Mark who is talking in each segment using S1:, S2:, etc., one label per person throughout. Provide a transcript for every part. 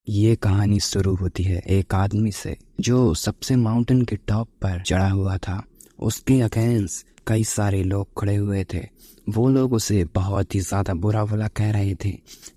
S1: ये कहानी शुरू होती है एक आदमी से जो सबसे माउंटेन के टॉप पर चढ़ा हुआ था। उसके अगेंस्ट कई सारे लोग खड़े हुए थे। वो लोग उसे बहुत ही ज्यादा बुरा भला कह रहे थे,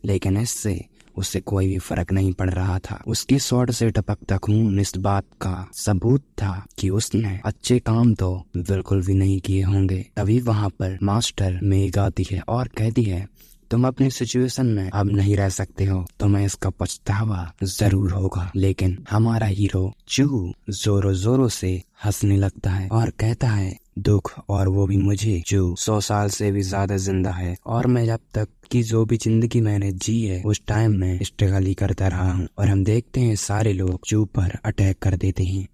S1: लेकिन इससे उसे कोई भी फर्क नहीं पड़ रहा था। उसकी स्वॉर्ड से टपकता खून इस बात का सबूत था कि उसने अच्छे काम तो बिल्कुल भी नहीं किए होंगे। तभी वहां पर मास्टर मेघ आती है और कहती है, तुम अपनी सिचुएशन में अब नहीं रह सकते हो, तुम्हें इसका पछतावा जरूर होगा। लेकिन हमारा हीरो चू जोरों जोरों से हंसने लगता है और कहता है, दुख, और वो भी मुझे जो 100 साल से भी ज्यादा जिंदा है, और मैं जब तक की जो भी जिंदगी मैंने जी है उस टाइम में स्ट्रगल ही करता रहा हूँ। और हम देखते हैं सारे लोग चू पर अटैक कर देते हैं।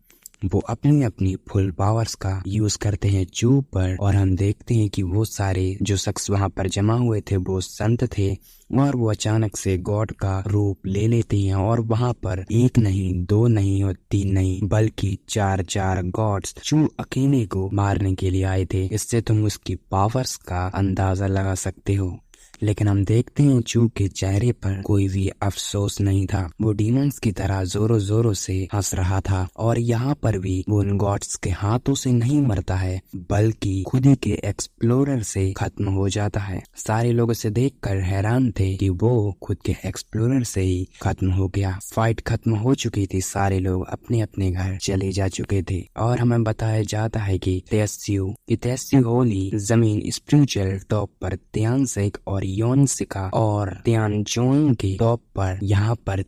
S1: वो अपनी अपनी फुल पावर्स का यूज करते हैं चू पर, और हम देखते हैं कि वो सारे जो शख्स वहां पर जमा हुए थे वो संत थे, और वो अचानक से गॉड का रूप ले लेते हैं। और वहां पर एक नहीं, दो नहीं और तीन नहीं, बल्कि चार चार गॉड्स चू अकेले को मारने के लिए आए थे। इससे तुम उसकी पावर्स का अंदाजा लगा सकते हो। लेकिन हम देखते हैं चू के चेहरे पर कोई भी अफसोस नहीं था। वो डीमंस की तरह जोरों जोरों से हंस रहा था। और यहाँ पर भी वो उन गॉड्स के हाथों से नहीं मरता है, बल्कि खुद ही के एक्सप्लोरर से खत्म हो जाता है। सारे लोग उसे देखकर हैरान थे कि वो खुद के एक्सप्लोरर से ही खत्म हो गया। फाइट खत्म हो चुकी थी, सारे लोग अपने अपने घर चले जा चुके थे। और हमें बताया जाता है कि तेस्यू होली जमीन स्पिरिचुअल टॉप पर त्यानसेक और योनसिका और त्यानजोंग के टॉप पर यहाँ पर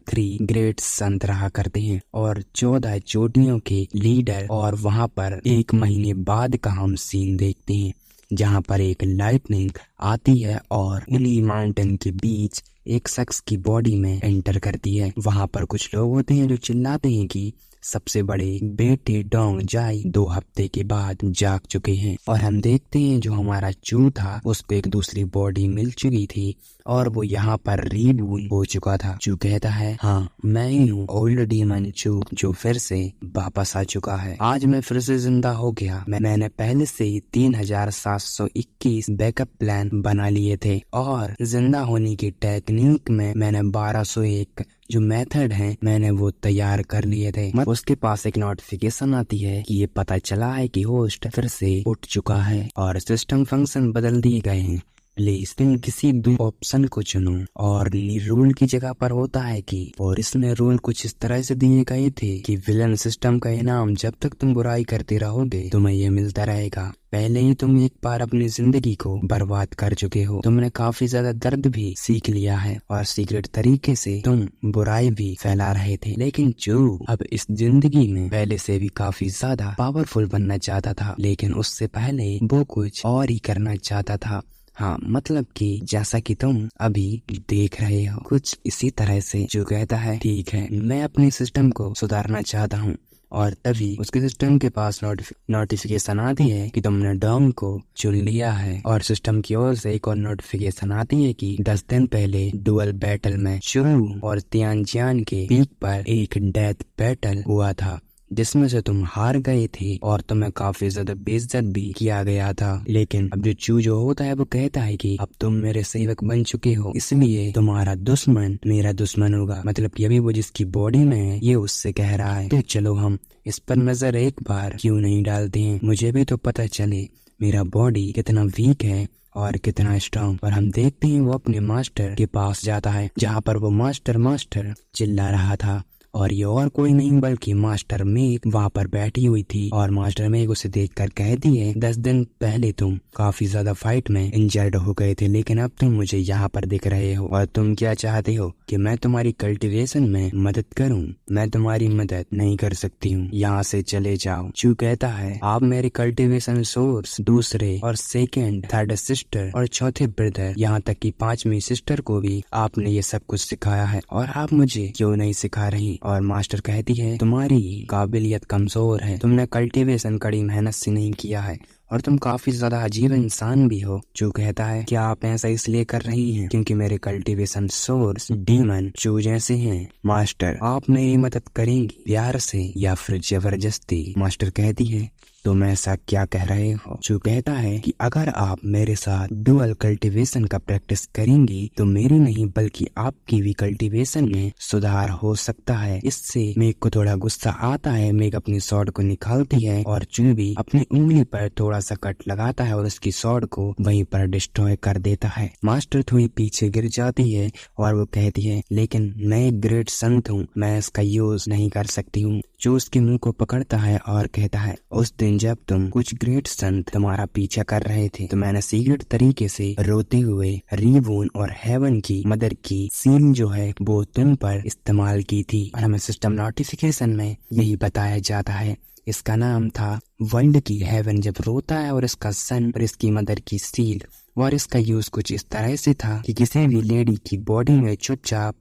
S1: 3 ग्रेट संत रहा करते हैं और 14 चोटियों के लीडर। और वहाँ पर 1 महीने बाद का हम सीन देखते हैं जहाँ पर एक लाइटनिंग आती है और हिली माउंटेन के बीच एक शख्स की बॉडी में एंटर करती है। वहाँ पर कुछ लोग होते हैं जो चिल्लाते हैं कि सबसे बड़े बेटे डोंग जाई 2 हफ्ते के बाद जाग चुके हैं। और हम देखते हैं जो हमारा चू था उसको एक दूसरी बॉडी मिल चुकी थी और वो यहाँ पर रीबूट हो चुका था। चू कहता है, हाँ मैं ही हूँ ओल्ड डीमन चू जो फिर से वापस आ चुका है। आज मैं फिर से जिंदा हो गया। मैंने पहले से ही 3721 बैकअप प्लान बना लिए थे और जिंदा होने की टेक्निक में मैंने 1201 जो मेथड है मैंने वो तैयार कर लिए थे। उसके पास एक नोटिफिकेशन आती है कि ये पता चला है कि होस्ट फिर से उठ चुका है और सिस्टम फंक्शन बदल दिए गए हैं। प्लीज तुम किसी दो ऑप्शन को चुनो। और रूल की जगह पर होता है कि, और इसमें रूल कुछ इस तरह से दिए गए थे कि विलन सिस्टम का इनाम जब तक तुम बुराई करते रहोगे तुम्हें ये मिलता रहेगा। पहले ही तुम एक बार अपनी जिंदगी को बर्बाद कर चुके हो। तुमने काफी ज्यादा दर्द भी सीख लिया है और सीक्रेट तरीके से तुम बुराई भी फैला रहे थे। लेकिन जो अब इस जिंदगी में पहले से भी काफी ज्यादा पावरफुल बनना चाहता था, लेकिन उससे पहले वो कुछ और ही करना चाहता था। हाँ, मतलब कि जैसा कि तुम अभी देख रहे हो कुछ इसी तरह से। जो कहता है, ठीक है मैं अपने सिस्टम को सुधारना चाहता हूँ। और तभी उसके सिस्टम के पास नोटिफिकेशन आती है कि तुमने डोंग को चुन लिया है। और सिस्टम की ओर से एक और नोटिफिकेशन आती है कि 10 दिन पहले डुअल बैटल में शुरू और तियानजियान के पीक पर एक डेथ बैटल हुआ था जिसमें से तुम हार गए थे और तुम्हें काफी ज्यादा बेइज्जत भी किया गया था। लेकिन अब जो चू जो होता है वो कहता है कि अब तुम मेरे सेवक बन चुके हो, इसलिए तुम्हारा दुश्मन मेरा दुश्मन होगा। मतलब कि अभी वो जिसकी बॉडी में है ये उससे कह रहा है, तो चलो हम इस पर नजर एक बार क्यों नहीं डालते हैं, मुझे भी तो पता चले मेरा बॉडी कितना वीक है और कितना स्ट्रॉन्ग। और हम देखते हैं वो अपने मास्टर के पास जाता है जहाँ पर वो मास्टर चिल्ला रहा था। और ये और कोई नहीं बल्कि मास्टर मेघ वहाँ पर बैठी हुई थी। और मास्टर मेघ उसे देखकर कहती है, 10 दिन पहले तुम काफी ज्यादा फाइट में इंजर्ड हो गए थे, लेकिन अब तुम मुझे यहाँ पर दिख रहे हो और तुम क्या चाहते हो कि मैं तुम्हारी कल्टीवेशन में मदद करूँ? मैं तुम्हारी मदद नहीं कर सकती हूँ, यहाँ से चले जाओ। चू कहता है, आप मेरे कल्टीवेशन सोर्स, दूसरे और सेकेंड, थर्ड सिस्टर और चौथे ब्रदर, यहाँ तक कि 5वीं सिस्टर को भी आपने ये सब कुछ सिखाया है और आप मुझे क्यों नहीं सिखा रही? और मास्टर कहती है, तुम्हारी काबिलियत कमजोर है, तुमने कल्टीवेशन कड़ी मेहनत से नहीं किया है और तुम काफी ज्यादा अजीब इंसान भी हो। जो कहता है, क्या आप ऐसा इसलिए कर रही हैं क्योंकि मेरे कल्टीवेशन सोर्स डीमन चू जैसे हैं? मास्टर, आप मेरी मदद करेंगी प्यार से या फिर जबरदस्ती? मास्टर कहती है, तुम ऐसा क्या कह रहे हो? जो कहता है कि अगर आप मेरे साथ डुअल कल्टीवेशन का प्रैक्टिस करेंगी तो मेरी नहीं बल्कि आपकी भी कल्टीवेशन में सुधार हो सकता है। इससे मेघ को थोड़ा गुस्सा आता है। मेघ अपनी स्वॉर्ड को निकालती है और चू भी अपनी उंगली पर थोड़ा सा कट लगाता है और उसकी स्वॉर्ड को वहीं पर डिस्ट्रॉय कर देता है। मास्टर थोड़ी पीछे गिर जाती है और वो कहती है, लेकिन मैं एक ग्रेट संत हूँ, मैं इसका यूज नहीं कर सकती हूँ। जो उसके मुंह को पकड़ता है और कहता है, उस दिन जब तुम कुछ ग्रेट संत तुम्हारा पीछा कर रहे थे तो मैंने सीक्रेट तरीके से रोते हुए रीबोन और हेवन की मदर की सील जो है वो तुम पर इस्तेमाल की थी। और हमें सिस्टम नोटिफिकेशन में यही बताया जाता है। इसका नाम था वर्ल्ड की हेवन जब रोता है और इसका सन और इसकी मदर की सील। और इसका यूज कुछ इस तरह से था कि किसी भी लेडी की बॉडी में चुपचाप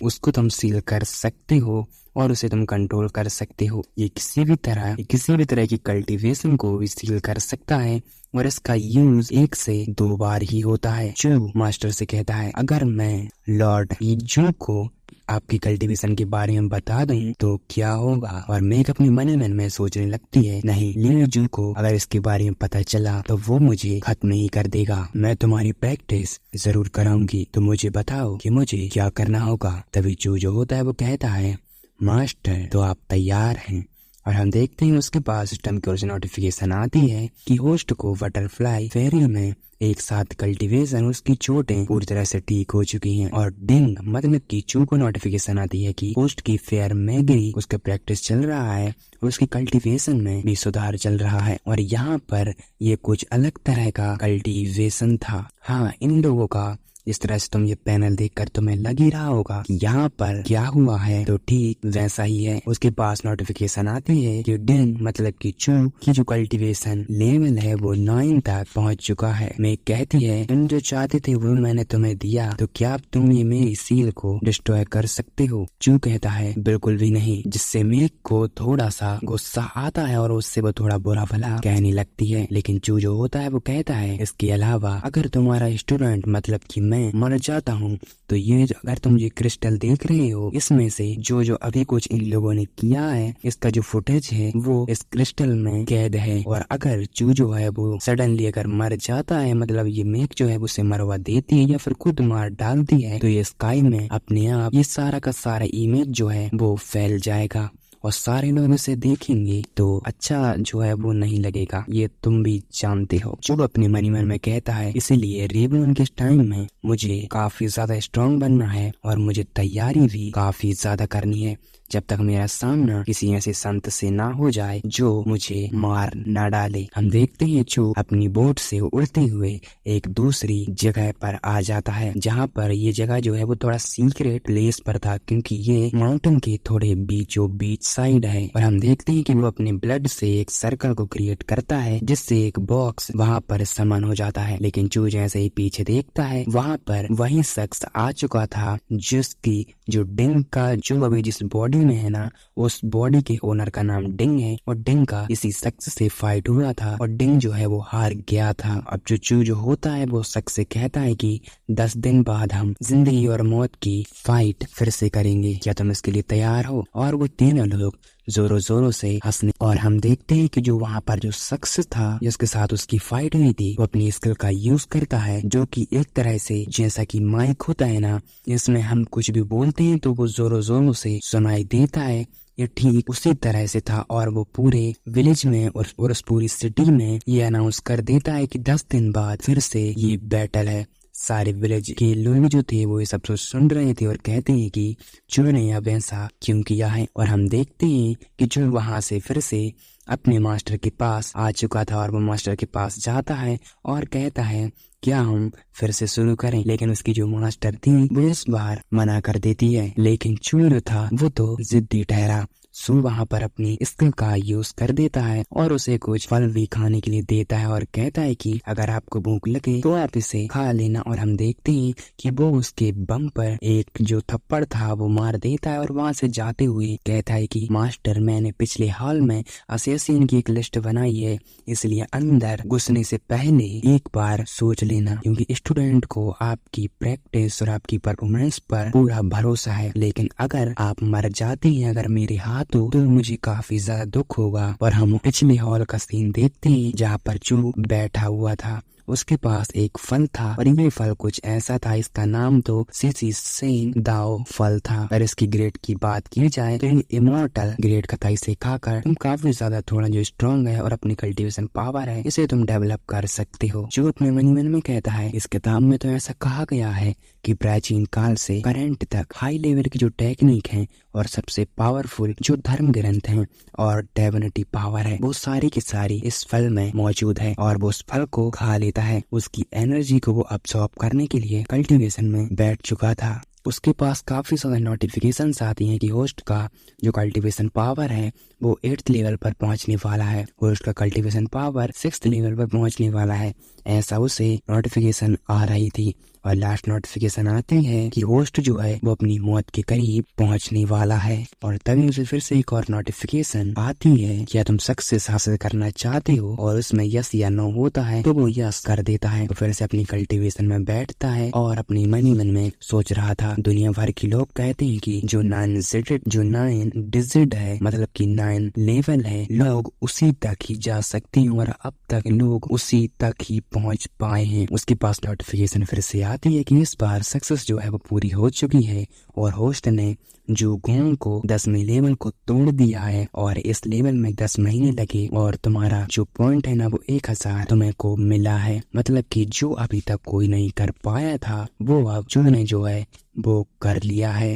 S1: उसको तुम सील कर सकते हो और उसे तुम कंट्रोल कर सकते हो। ये किसी भी तरह की कल्टीवेशन को भी सील कर सकता है और इसका यूज 1 से 2 बार ही होता है। जो मास्टर से कहता है, अगर मैं लॉर्ड ईजू को आपकी कल्टीवेशन के बारे में बता दूं तो क्या होगा? और मेघ अपने मन में सोचने लगती है, नहीं, लीजू को अगर इसके बारे में पता चला तो वो मुझे खत्म नहीं कर देगा। मैं तुम्हारी प्रैक्टिस जरूर कराऊंगी, तो मुझे बताओ कि मुझे क्या करना होगा। तभी जो होता है वो कहता है, मास्टर तो आप तैयार हैं। और हम देखते हैं उसके पास सिस्टम की ओर से नोटिफिकेशन आती है कि होस्ट को बटरफ्लाई फेरी में एक साथ कल्टीवेशन उसकी चोटें पूरी तरह से ठीक हो चुकी हैं। और डिंग मतलब की चू को नोटिफिकेशन आती है कि होस्ट की फेयर मैगरी उसका प्रैक्टिस चल रहा है और उसकी कल्टीवेशन में भी सुधार चल रहा है। और यहाँ पर ये कुछ अलग तरह का कल्टीवेशन था। हाँ, इन लोगों का इस तरह से तुम ये पैनल देखकर तुम्हें लग ही रहा होगा कि यहाँ पर क्या हुआ है, तो ठीक वैसा ही है। उसके पास नोटिफिकेशन आती है कि डिंग मतलब कि चू की जो कल्टीवेशन लेवल है वो 9 तक पहुँच चुका है। मैं कहती है, तुम जो चाहते थे वो मैंने तुम्हें दिया, तो क्या तुम ये मेरी सील को डिस्ट्रॉय कर सकते हो? चू कहता है, बिल्कुल भी नहीं, जिससे मेघ को थोड़ा सा गुस्सा आता है और उससे वो थोड़ा बुरा भला कहने लगती है। लेकिन चू जो होता है वो कहता है, इसके अलावा अगर तुम्हारा स्टूडेंट मतलब कि मैं मर जाता हूँ तो ये अगर तुम ये क्रिस्टल देख रहे हो, इसमें से जो अभी कुछ इन लोगों ने किया है, इसका जो फुटेज है वो इस क्रिस्टल में कैद है। और अगर चू जो है वो सडनली अगर मर जाता है, मतलब ये मेघ जो है उसे मरवा देती है या फिर खुद मार डालती है, तो ये स्काई में अपने आप ये सारा का सारा इमेज जो है वो फैल जाएगा और सारे लोग इसे देखेंगे तो अच्छा जो है वो नहीं लगेगा। ये तुम भी जानते हो। जो अपने मन में कहता है, इसीलिए रेबन के टाइम में मुझे काफी ज्यादा स्ट्रांग बनना है और मुझे तैयारी भी काफी ज्यादा करनी है जब तक मेरा सामना किसी ऐसे संत से ना हो जाए जो मुझे मार ना डाले। हम देखते हैं चू अपनी बोट से उड़ते हुए एक दूसरी जगह पर आ जाता है, जहाँ पर ये जगह जो है वो थोड़ा सीक्रेट प्लेस पर था क्योंकि ये माउंटेन के थोड़े बीचों बीच साइड है। और हम देखते हैं कि वो अपने ब्लड से एक सर्कल को क्रिएट करता है जिससे एक बॉक्स वहाँ पर समन हो जाता है। लेकिन चू जैसे ही पीछे देखता है, वहाँ पर वही शख्स आ चुका था जिसकी जो डिंग का जो अभी जिस बॉडी में है ना, उस बॉडी के ओनर का नाम डिंग है और डिंग का इसी शख्स से फाइट हुआ था और डिंग जो है वो हार गया था। अब जो चू जो होता है वो शख्स से कहता है कि 10 दिन बाद हम जिंदगी और मौत की फाइट फिर से करेंगे, क्या तुम इसके लिए तैयार हो? और वो तीनों लोग जोरों जोरों से हंसने। और हम देखते हैं कि जो वहाँ पर जो शख्स था जिसके साथ उसकी फाइट हुई थी, वो अपनी स्किल का यूज करता है, जो कि एक तरह से जैसा कि माइक होता है ना, इसमें हम कुछ भी बोलते हैं तो वो जोरों जोरों से सुनाई देता है। ये ठीक उसी तरह से था और वो पूरे विलेज में और उस पूरी सिटी में ये अनाउंस कर देता है कि 10 दिन बाद फिर से ये बैटल है। सारे विलेज के लोग जो थे वो ये सब सुन रहे थे और कहते हैं कि चू ने अब ऐसा क्यों किया है। और हम देखते हैं कि चू वहां से फिर से अपने मास्टर के पास आ चुका था और वो मास्टर के पास जाता है और कहता है, क्या हम फिर से शुरू करें? लेकिन उसकी जो मास्टर थी वो इस बार मना कर देती है। लेकिन चू जो था वो तो जिद्दी ठहरा। सू वहाँ पर अपनी स्किल का यूज कर देता है और उसे कुछ फल भी खाने के लिए देता है और कहता है कि अगर आपको भूख लगे तो आप इसे खा लेना। और हम देखते हैं कि वो उसके बम पर एक जो थप्पड़ था वो मार देता है और वहाँ से जाते हुए कहता है कि मास्टर, मैंने पिछले हाल में असैसिन की एक लिस्ट बनाई है, इसलिए अंदर घुसने से पहले एक बार सोच लेना, क्योंकि स्टूडेंट को आपकी प्रैक्टिस और आपकी परफॉर्मेंस पर पूरा भरोसा है। लेकिन अगर आप मर जाते हैं, अगर मेरे हाथ चाहते हो तो मुझे काफी ज्यादा दुख होगा। और हम पिछले हॉल का सीन देखते हैं जहाँ पर चू बैठा हुआ था। उसके पास एक फल था और ये फल कुछ ऐसा था, इसका नाम तो सिसी सेन दाओ फल था। और इसकी ग्रेड की बात की जाए तो ये इमोर्टल ग्रेड का था। इसे खाकर तुम काफी ज्यादा थोड़ा जो स्ट्रॉन्ग है और अपनी कल्टीवेशन पावर है इसे तुम डेवलप कर सकते हो। जो अपने मन में कहता है, इस किताब में तो ऐसा कहा गया है कि प्राचीन काल से करंट तक हाई लेवल की जो टेक्निक है और सबसे पावरफुल जो धर्म ग्रंथ हैं और डिविनिटी पावर है वो सारी की सारी इस फल में मौजूद है। और वो उस फल को खा लेता है। उसकी एनर्जी को वो अब्सॉर्ब करने के लिए कल्टीवेशन में बैठ चुका था। उसके पास काफी सारे नोटिफिकेशंस आती हैं कि होस्ट का जो कल्टीवेशन पावर है वो 8th लेवल पर पहुंचने वाला है, होस्ट का कल्टीवेशन पावर 6th लेवल पर पहुंचने वाला है, ऐसा उसे नोटिफिकेशन आ रही थी। और लास्ट नोटिफिकेशन आते हैं कि होस्ट जो है वो अपनी मौत के करीब पहुंचने वाला है। और तभी उसे फिर से एक और नोटिफिकेशन आती है, क्या तुम सक्सेस हासिल करना चाहते हो, और उसमें यस या नो होता है तो वो यस कर देता है। तो फिर से अपनी कल्टीवेशन में बैठता है और अपनी मन में सोच रहा था, दुनिया भर के लोग कहते हैं कि जो 9 डिजिट है मतलब कि 9 लेवल है, लोग उसी तक ही जा सकते हैं और अब तक लोग उसी तक ही पहुंच पाए हैं। उसके पास नोटिफिकेशन फिर से आती है कि इस बार सक्सेस जो है वो पूरी हो चुकी है और होस्ट ने जो गोंग को 10वें लेवल को तोड़ दिया है और इस लेवल में 10 महीने लगे और तुम्हारा जो पॉइंट है ना वो 1000 तुम्हें को मिला है। मतलब कि जो अभी तक कोई नहीं कर पाया था वो अब जो ने जो है वो कर लिया है।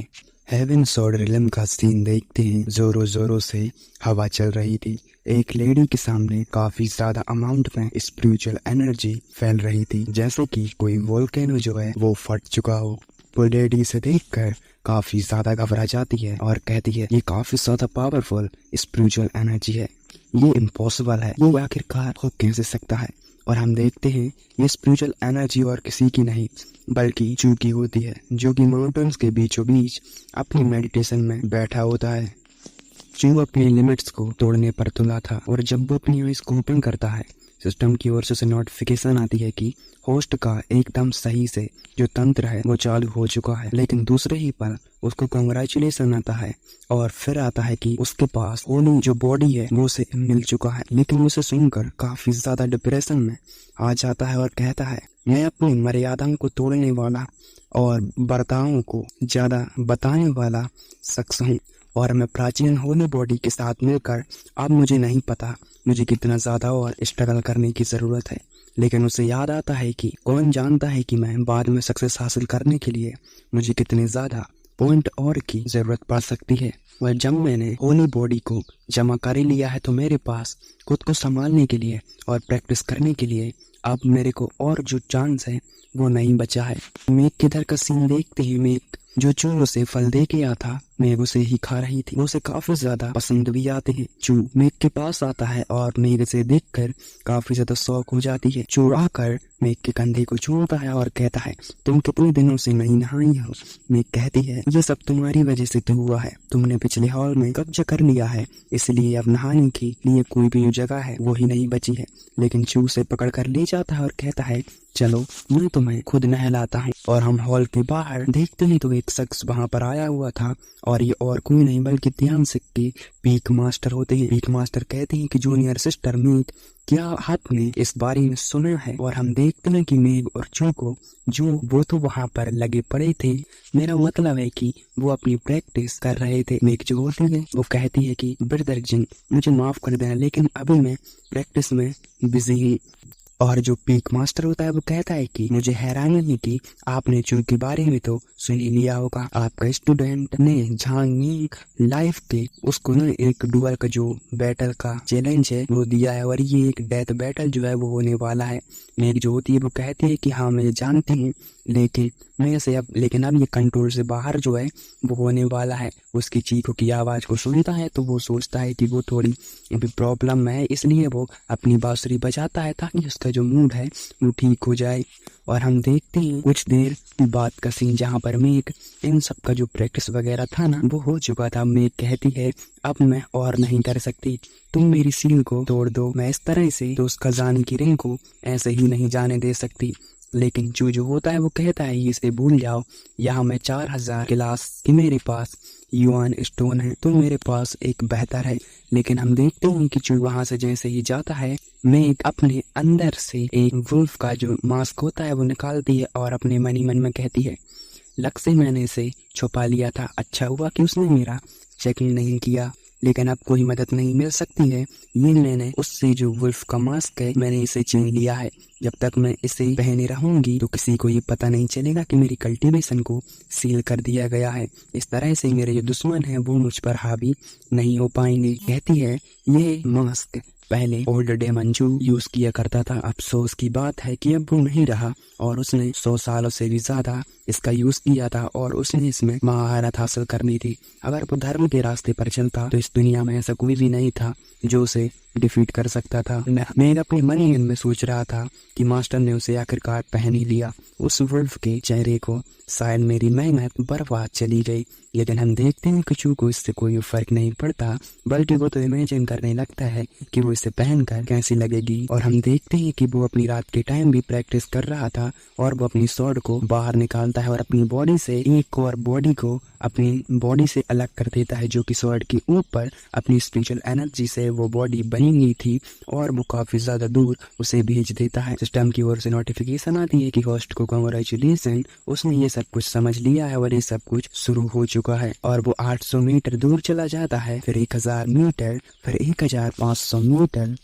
S1: हेवन स्वॉर्ड रिलम का सीन देखते हैं। जोरों जोरों से हवा चल रही थी। एक लेडी के सामने काफी ज्यादा अमाउंट में स्पिरिचुअल एनर्जी फैल रही थी, जैसे कि कोई वोल्केनो जो है वो फट चुका हो। वो लेडी इसे देखकर काफी ज्यादा घबरा जाती है और कहती है ये काफी ज्यादा पावरफुल स्पिरिचुअल एनर्जी है, ये इम्पॉसिबल है, ये आखिरकार हो कैसे सकता है। और हम देखते हैं ये स्पिरिचुअल एनर्जी और किसी की नहीं बल्कि चू की होती है, जो कि माउंटेन्स के बीचों बीच अपनी मेडिटेशन में बैठा होता है। चू अपनी लिमिट्स को तोड़ने पर तुला था और जब वो अपनी आइज को ओपन करता है सिस्टम की ओर से उसे नोटिफिकेशन आती है कि होस्ट का एकदम सही से जो तंत्र है वो चालू हो चुका है। लेकिन दूसरे ही पल उसको कांग्रेचुलेशन आता है और फिर आता है कि उसके पास होली जो बॉडी है वो उसे मिल चुका है। लेकिन उसे सुनकर काफी ज्यादा डिप्रेशन में आ जाता है और कहता है मैं अपनी मर्यादाओं को तोड़ने वाला और बर्तावों को ज्यादा बताने वाला शख्स हूँ और मैं प्राचीन होली बॉडी के साथ मिलकर अब मुझे नहीं पता मुझे कितना ज्यादा और स्ट्रगल करने की जरूरत है। लेकिन उसे याद आता है कि कौन जानता है कि मैं बाद में सक्सेस हासिल करने के लिए मुझे कितने ज्यादा पॉइंट और की जरूरत पड़ सकती है। वह जब मैंने होली बॉडी को जमा कर लिया है तो मेरे पास खुद को संभालने के लिए और प्रैक्टिस करने के लिए अब मेरे को और जो चांस है वो नहीं बचा है। मेघ किधर का सीन देखते ही मेघ जो चू से फल दे के आया था मेघ उसे ही खा रही थी। उसे काफी ज्यादा पसंद भी आते हैं। चू मेघ के पास आता है और मेघ से देखकर काफी ज्यादा शौक हो जाती है। चू आकर मेघ के कंधे को छूता है और कहता है तुम कितने दिनों से नहीं नहाई हो। मेघ कहती है ये सब तुम्हारी वजह से तो हुआ है, तुमने पिछले हॉल में कब्जा कर लिया है इसलिए अब नहाने के लिए कोई भी जगह है वो ही नहीं बची है। लेकिन चू से पकड़ कर ले जाता है और कहता है चलो मैं तुम्हें खुद नहलाता हूँ। और हम हॉल के बाहर देखते हैं तो एक शख्स वहाँ पर आया हुआ था और ये और कोई नहीं बल्कि ध्यान सिक के पीक मास्टर होते हैं। पीक मास्टर कहते हैं कि जूनियर सिस्टर मेघ क्या आपने इस बारे में सुना है। और हम देखते हैं कि मेघ और चू को जो वो तो वहाँ पर लगे पड़े थे, मेरा मतलब है कि वो अपनी प्रैक्टिस कर रहे थे। मेघ जो होती है वो कहती है कि ब्रदर जिन मुझे माफ कर देना लेकिन अभी मैं प्रैक्टिस में बिजी हूँ। और जो पीक मास्टर होता है वो कहता है कि मुझे हैरानी है कि आपने चू के बारे में तो सुन ही लिया होगा, आपका स्टूडेंट ने झांग लाइफ के उसको ना एक डुअल का जो बैटल का चैलेंज है वो दिया है और ये एक डेथ बैटल जो है वो होने वाला है। मेघ जो होती है वो कहती है कि हाँ मैं जानती हूँ लेकिन अब ये कंट्रोल से बाहर जो है वो होने वाला है। उसकी चीखों की आवाज को सुनता है तो वो सोचता है कि वो थोड़ी प्रॉब्लम में है इसलिए वो अपनी बांसुरी बजाता है ताकि उसका जो मूड है वो ठीक हो जाए। और हम देखते हैं कुछ देर बाद का सीन जहाँ पर मेघ इन सब का जो प्रैक्टिस वगैरह था ना वो हो चुका था। मेघ कहती है अब मैं और नहीं कर सकती, तुम मेरी सील को तोड़ दो, मैं इस तरह से तो उस खजाने की रिंग को ऐसे ही नहीं जाने दे सकती। लेकिन जो होता है वो कहता है इसे भूल जाओ, यहाँ मैं 4000 गिलास की मेरे पास युआन स्टोन है तो मेरे पास एक बेहतर है। लेकिन हम देखते हैं कि चू वहां से जैसे ही जाता है, मैं अपने अंदर से एक वुल्फ का जो मास्क होता है वो निकालती है और अपने मन ही मन में कहती है, लक से मैंने इसे छुपा लिया था, अच्छा हुआ कि उसने मेरा चेकिंग नहीं किया, लेकिन अब कोई मदद नहीं मिल सकती है। ये मैंने उससे जो वुल्फ का मास्क है मैंने इसे छीन लिया है, जब तक मैं इसे पहने रहूंगी तो किसी को ये पता नहीं चलेगा कि मेरी कल्टीवेशन को सील कर दिया गया है। इस तरह से मेरे जो दुश्मन हैं वो मुझ पर हावी नहीं हो पाएंगे। कहती है ये मास्क पहले ओल्ड डे मंजू यूज किया करता था, अफसोस की बात है कि अब वो नहीं रहा और उसने 100 सालों से भी ज्यादा इसका यूज किया था और उसने इसमें महारत हासिल करनी थी। अगर वो धर्म के रास्ते पर चलता तो इस दुनिया में ऐसा कोई भी नहीं था जो उसे डिफीट कर सकता था। मैं अपने मन ही मन में सोच रहा था कि मास्टर ने उसे आखिरकार पहन ही लिया। उस वुल्फ के चेहरे को शायद मेरी मेहनत बर्बाद चली गई, लेकिन हम देखते हैं कि चू को इससे कोई फर्क नहीं पड़ता, बल्कि वो तो इमेजिन करने लगता है कि वो इसे पहनकर कैसी लगेगी। और हम देखते हैं कि वो अपनी रात के टाइम भी प्रैक्टिस कर रहा था और वो अपनी स्वॉर्ड को बाहर निकालता है और अपनी बॉडी से एक और बॉडी को अपनी बॉडी से अलग कर देता है, जो कि स्वॉर्ड के ऊपर अपनी स्पिरिचुअल एनर्जी से वो बॉडी बनी हुई थी और वो काफी ज्यादा दूर उसे भेज देता है। सिस्टम की ओर से नोटिफिकेशन आती है कि होस्ट को कांग्रेचुलेशन, उसने ये सब कुछ समझ लिया है और ये सब कुछ शुरू हो चुका है। और वो 800 मीटर दूर चला जाता है, फिर 1000 मीटर, फिर 1500 मीटर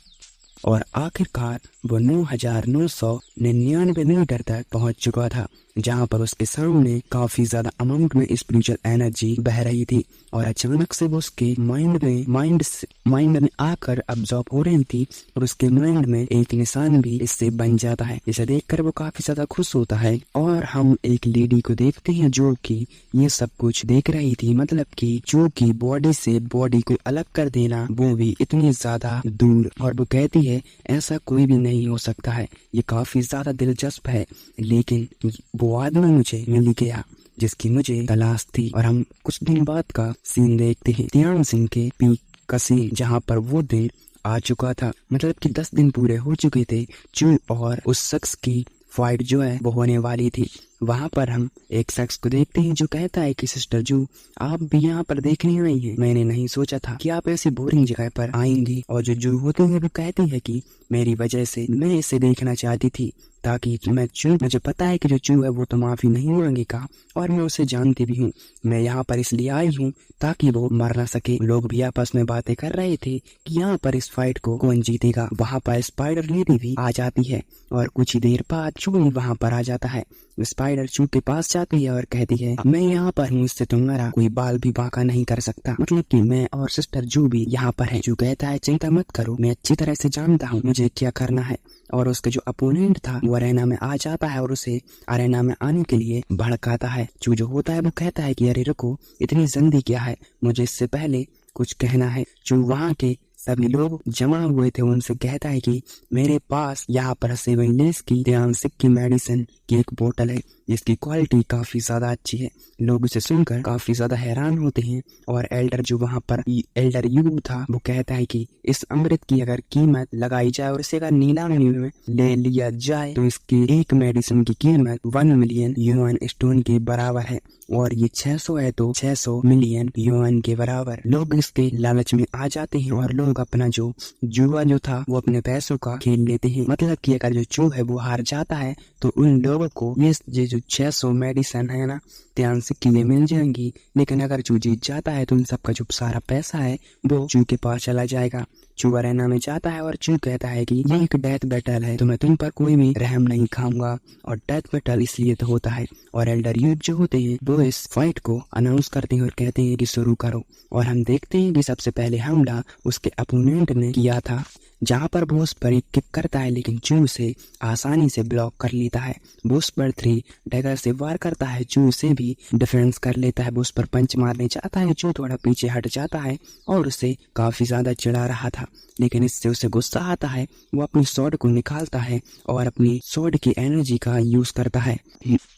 S1: और आखिरकार वो 9999 मीटर तक पहुंच चुका था, जहां पर उसके सामने काफी ज्यादा अमाउंट में स्पिरिचुअल एनर्जी बह रही थी और अचानक से वो उसके माइंड में आकर अब्सॉर्ब हो रही थी और उसके माइंड में एक निशान भी इससे बन जाता है। इसे देखकर वो काफी ज्यादा खुश होता है और हम एक लेडी को देखते हैं जो कि ये सब कुछ देख रही थी, मतलब कि जो की बॉडी से बॉडी को अलग कर देना वो भी इतनी ज्यादा दूर। और वो कहती है ऐसा कोई भी नहीं हो सकता है, ये काफी ज्यादा दिलचस्प है, लेकिन वो आदमी मुझे मिल गया जिसकी मुझे तलाश थी। और हम कुछ दिन बाद का सीन देखते हैं, ध्यान सिंह के पीक का सीन, जहाँ पर वो दिन आ चुका था, मतलब कि 10 दिन पूरे हो चुके थे। चू और उस शख्स की फाइट जो है वो होने वाली थी। वहाँ पर हम एक शख्स को देखते हैं जो कहता है कि सिस्टर जू आप भी यहाँ पर देखने आई हैं, मैंने नहीं सोचा था कि आप ऐसी बोरिंग जगह पर आएंगी। और जो जू होती है वो कहती है कि मेरी वजह से मैं इसे देखना चाहती थी, ताकि मुझे पता है कि जो चू है वो तो माफी नहीं मांगेगा और मैं उसे जानती भी हूँ। मैं यहाँ पर इसलिए आई हूँ ताकि वो मर ना सके। लोग भी आपस में बातें कर रहे थे कि यहाँ पर इस फाइट को कौन जीतेगा। वहाँ पर स्पाइडर लेडी भी आ जाती है और कुछ ही देर बाद चू भी वहाँ पर आ जाता है। स्पाइडर चू के पास जाती है और कहती है मैं यहाँ पर हूँ, इससे तुम्हारा कोई बाल भी बांका नहीं कर सकता, मतलब कि मैं और सिस्टर जू भी यहाँ पर है। चू कहता है चिंता मत करो, मैं अच्छी तरह से जानता हूँ मुझे क्या करना है। और उसका जो अपोनेंट था वो अरेना में आ जाता है और उसे अरेना में आने के लिए भड़काता है। चू जो होता है वो कहता है कि अरे रुको, इतनी जल्दी क्या है, मुझे इससे पहले कुछ कहना है। चू वहाँ के सभी लोग जमा हुए थे उनसे कहता है कि मेरे पास यहाँ पर 7 डेज की ध्यान सिक की मेडिसिन की एक बोतल है जिसकी क्वालिटी काफी ज्यादा अच्छी है। लोग उसे सुनकर काफी ज्यादा हैरान होते हैं और एल्डर जो वहाँ पर एल्डर यू था वो कहता है कि इस अमृत की अगर कीमत लगाई जाए और इसे अगर नीलामी में ले लिया जाए तो इसकी एक मेडिसिन की कीमत 1 मिलियन युआन स्टोन के बराबर है और ये 600 है तो 600 मिलियन युआन के बराबर। लोग इसके लालच में आ जाते हैं और लोग अपना जो जुआ जो था वो अपने पैसों का खेल लेते हैं, मतलब कि अगर जो चू है वो हार जाता है तो उन लोगों को ये जो 600 मेडिसिन है ना ध्यान से किले मिल जाएंगी, लेकिन अगर चू जीत जाता है तो उन सबका जो सारा पैसा है वो चू के पास चला जाएगा। चू अरेना में जाता है और चू कहता है कि ये एक डेथ बैटल है तो मैं तुम पर कोई भी रहम नहीं खाऊंगा, और डेथ बैटल इसलिए तो होता है। और एल्डर यूथ जो होते हैं वो इस फाइट को अनाउंस करते हैं और कहते हैं कि शुरू करो। और हम देखते हैं कि सबसे पहले हमला उसके अपोनेंट ने किया था, जहाँ पर वो उस पर एक किक करता है लेकिन चू उसे आसानी से ब्लॉक कर लेता है। वो उस पर 3 डैगर से वार करता है, चू उसे भी डिफेंस कर लेता है। वो उस पर पंच मारने चाहता है, चू थोड़ा पीछे हट जाता है और उसे काफी ज्यादा चिढ़ा रहा था, लेकिन इससे उसे गुस्सा आता है। वो अपनी स्वॉर्ड को निकालता है और अपनी स्वॉर्ड की एनर्जी का यूज करता है।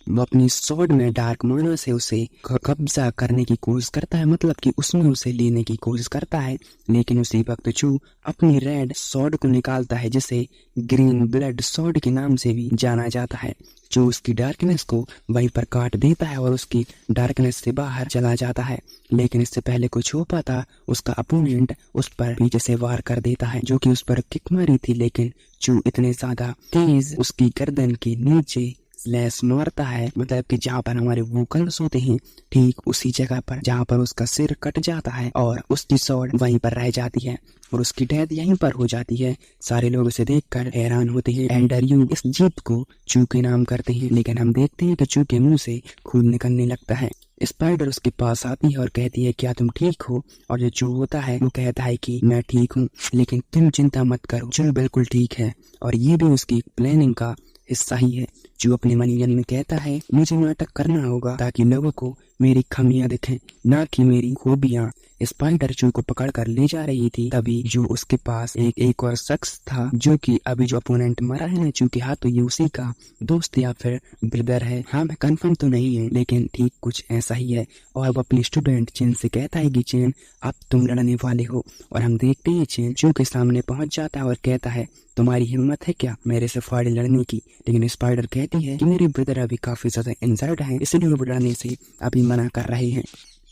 S1: वो अपनी स्वॉर्ड में डार्क माना से उसे कब्जा करने की कोशिश करता है, मतलब कि उसमें उसे लेने की कोशिश करता है, लेकिन उसी वक्त चू अपनी रेड स्वॉर्ड को निकालता है, जिसे ग्रीन ब्लड स्वॉर्ड के नाम से भी जाना जाता है, जो उसकी डार्कनेस को वहीं पर काट देता है और उसकी डार्कनेस से बाहर चला जाता है। लेकिन इससे पहले कुछ हो पाता, उसका अपोनेंट उस पर पीछे से वार कर देता है, जो कि उस पर किक मारी थी, लेकिन चू इतने ज्यादा तेज उसकी गर्दन के नीचे स्लैश मारता है, मतलब कि जहाँ पर हमारे वोकल्स होते हैं ठीक उसी जगह पर जहाँ पर उसका सिर कट जाता है और उसकी स्वॉर्ड वहीं पर रह जाती है और उसकी डेथ यहीं पर हो जाती है। सारे लोग इसे देखकर हैरान होते हैं। एंडर यू इस जीत को चू के नाम करते हैं, लेकिन हम देखते हैं कि चू के मुंह से खून निकलने लगता है। स्पाइडर उसके पास आती है और कहती है क्या तुम ठीक हो, और जो चू होता है वो कहता है कि मैं ठीक हूँ, लेकिन तुम चिंता मत करो, चू बिल्कुल ठीक है और ये भी उसकी प्लानिंग का हिस्सा ही है। जो अपने मन में कहता है मुझे नाटक करना होगा ताकि लोगों को मेरी खामियां दिखें, ना कि मेरी खूबियां। स्पाइडर चू को पकड़ कर ले जा रही थी, तभी जो उसके पास एक और शख्स था, जो कि अभी जो अपोनेंट मरा है ना चू के हाथ, तो ये उसी का दोस्त या फिर ब्रदर है। हाँ, मैं कंफर्म तो नहीं है, लेकिन ठीक कुछ ऐसा ही है। और वो अपनी स्टूडेंट चेन से कहता है कि चेन अब तुम लड़ने वाले हो, और हम देखते हैं चेन चू के सामने पहुंच जाता है और कहता है तुम्हारी हिम्मत है क्या मेरे से फाइट लड़ने की। लेकिन स्पाइडर कहती है कि मेरे ब्रदर अभी काफी ज्यादा इंजर्ड हैं, इसलिए वो लड़ने से अभी मना कर रहे हैं।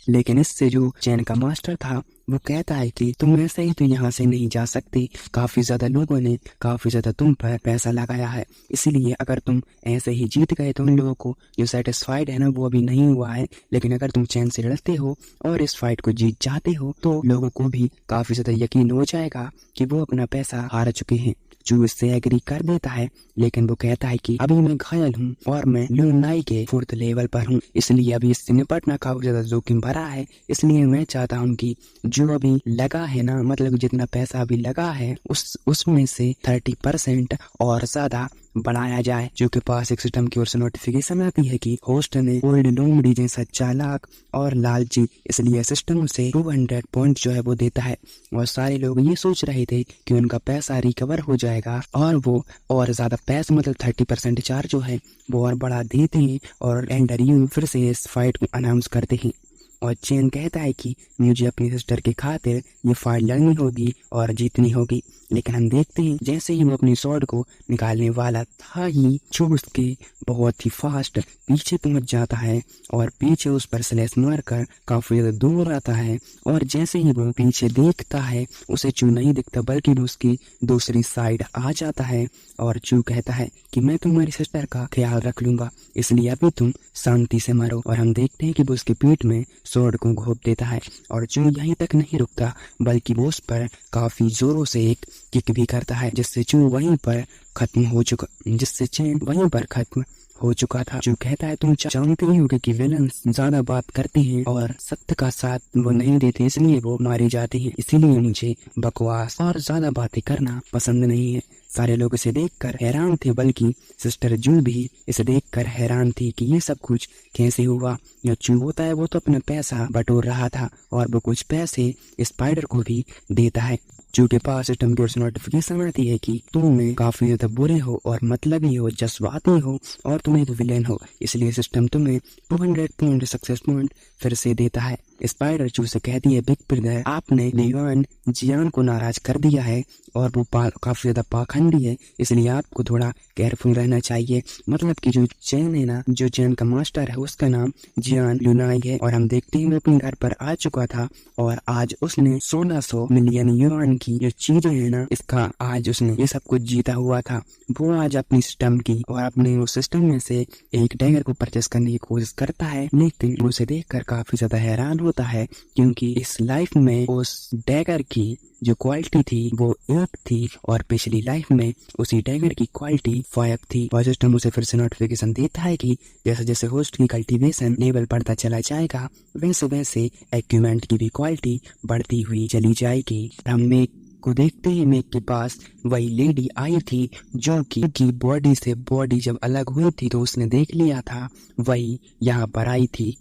S1: लेकिन इससे जो चैन का मास्टर था वो कहता है कि तुम ऐसे ही तो यहाँ से नहीं जा सकते, काफी ज्यादा लोगों ने काफी ज्यादा तुम पर पैसा लगाया है, इसीलिए अगर तुम ऐसे ही जीत गए तो उन लोगों को जो सेटिस्फाइड है ना वो अभी नहीं हुआ है, लेकिन अगर तुम चैन से लड़ते हो और इस फाइट को जीत जाते हो तो लोगों को भी काफी ज्यादा यकीन हो जाएगा कि वो अपना पैसा हार चुके हैं। जो इससे एग्री कर देता है, लेकिन वो कहता है कि अभी मैं घायल हूँ और मैं लूनाई के 4th लेवल पर हूँ, इसलिए अभी इससे निपटना काफी ज्यादा जोखिम भरा है। इसलिए मैं चाहता हूँ कि जो अभी लगा है ना, मतलब जितना पैसा अभी लगा है उसमें से 30% और ज्यादा बढ़ाया जाए। जो के पास एक सिस्टम की ओर से नोटिफिकेशन आती है कि होस्ट ने ओल्ड लोमड़ी जैसा चालाक और लालची, इसलिए सिस्टम उसे 200 पॉइंट जो है वो देता है। और सारे लोग ये सोच रहे थे कि उनका पैसा रिकवर हो जाएगा और वो और ज्यादा पैसा, मतलब 30% चार्ज जो है वो और बढ़ा देते हैं, और एंडर यू फिर से इस फाइट को अनाउंस करते हैं। और चेन कहता है कि मुझे अपनी सिस्टर की खातिर ये फाइट लड़नी होगी और जीतनी होगी। लेकिन हम देखते हैं जैसे ही वो अपनी स्वॉर्ड को निकालने वाला था ही चूस के बहुत ही फास्ट पीछे पहुंच जाता है और पीछे उस पर स्लैश मारकर काफी ज्यादा दूर आता है। और जैसे ही वो पीछे देखता है उसे चू नहीं दिखता, बल्कि उसकी दूसरी साइड आ जाता है। और चू कहता है कि मैं तुम्हारी सिस्टर का ख्याल रख लूंगा, इसलिए अभी तुम शांति से मरो। और हम देखते हैं कि वो उसके पीठ में स्वॉर्ड को घोंप देता है। और चू यहीं तक नहीं रुकता, बल्कि वो उस पर काफी जोरों से एक किक भी करता है, जिससे चू वहीं पर खत्म हो चुका जिससे चैन वहीं पर खत्म हो चुका था। जो कहता है तुम जानते ही होगे कि विलन्स ज्यादा बात करते हैं और सत्य का साथ वो नहीं देते, इसलिए वो मारे जाते हैं, इसीलिए मुझे बकवास और ज्यादा बातें करना पसंद नहीं है। सारे लोग इसे देखकर हैरान थे, बल्कि सिस्टर जू भी इसे देखकर हैरान थी कि ये सब कुछ कैसे हुआ। जो चू होता है वो तो अपना पैसा बटोर रहा था और वो कुछ पैसे स्पाइडर को भी देता है। चू के पास सिस्टम की ओर से नोटिफिकेशन आती है कि तुम काफी ज्यादा बुरे हो और मतलबी हो, जज्बाती हो और तुम एक विलेन हो, इसलिए सिस्टम तुम्हें 200 पॉइंट सक्सेस पॉइंट फिर से देता है। स्पाइडर चू से कहती है बिग ब्रदर आपने लियोन जियान को नाराज कर दिया है और वो काफी ज्यादा पाखंडी है, इसलिए आपको थोड़ा केयरफुल रहना चाहिए। मतलब कि जो चैन है ना, जो चैन का मास्टर है उसका नाम जियान लुनाई है। और हम देखते हैं वो अपने घर पर आ चुका था और आज उसने 1600 मिलियन युआन की जो चीजें है ना, इसका आज उसने ये सब कुछ जीता हुआ था। वो आज अपनी सिस्टम की और अपने उस सिस्टम में से एक डैगर को परचेस करने की कोशिश करता है, लेकिन उसे देखकर काफी ज्यादा हैरान होता है, क्योंकि इस लाइफ में उस डैगर की जो क्वालिटी थी वो 1 थी और पिछली लाइफ में उसी डैगर की क्वालिटी 5 थी। और सिस्टम उसे फिर से नोटिफिकेशन देता है कि जैसे जैसे होस्ट की कल्टीवेशन लेवल बढ़ता चला जाएगा वैसे वैसे इक्विपमेंट की भी क्वालिटी बढ़ती हुई चली जाएगी। हम मेक को देखते ही मेक के पास वही लेडी आई थी जो कि बॉडी से बॉडी जब अलग हुई थी तो उसने देख लिया था, वही यहाँ पर आई थी।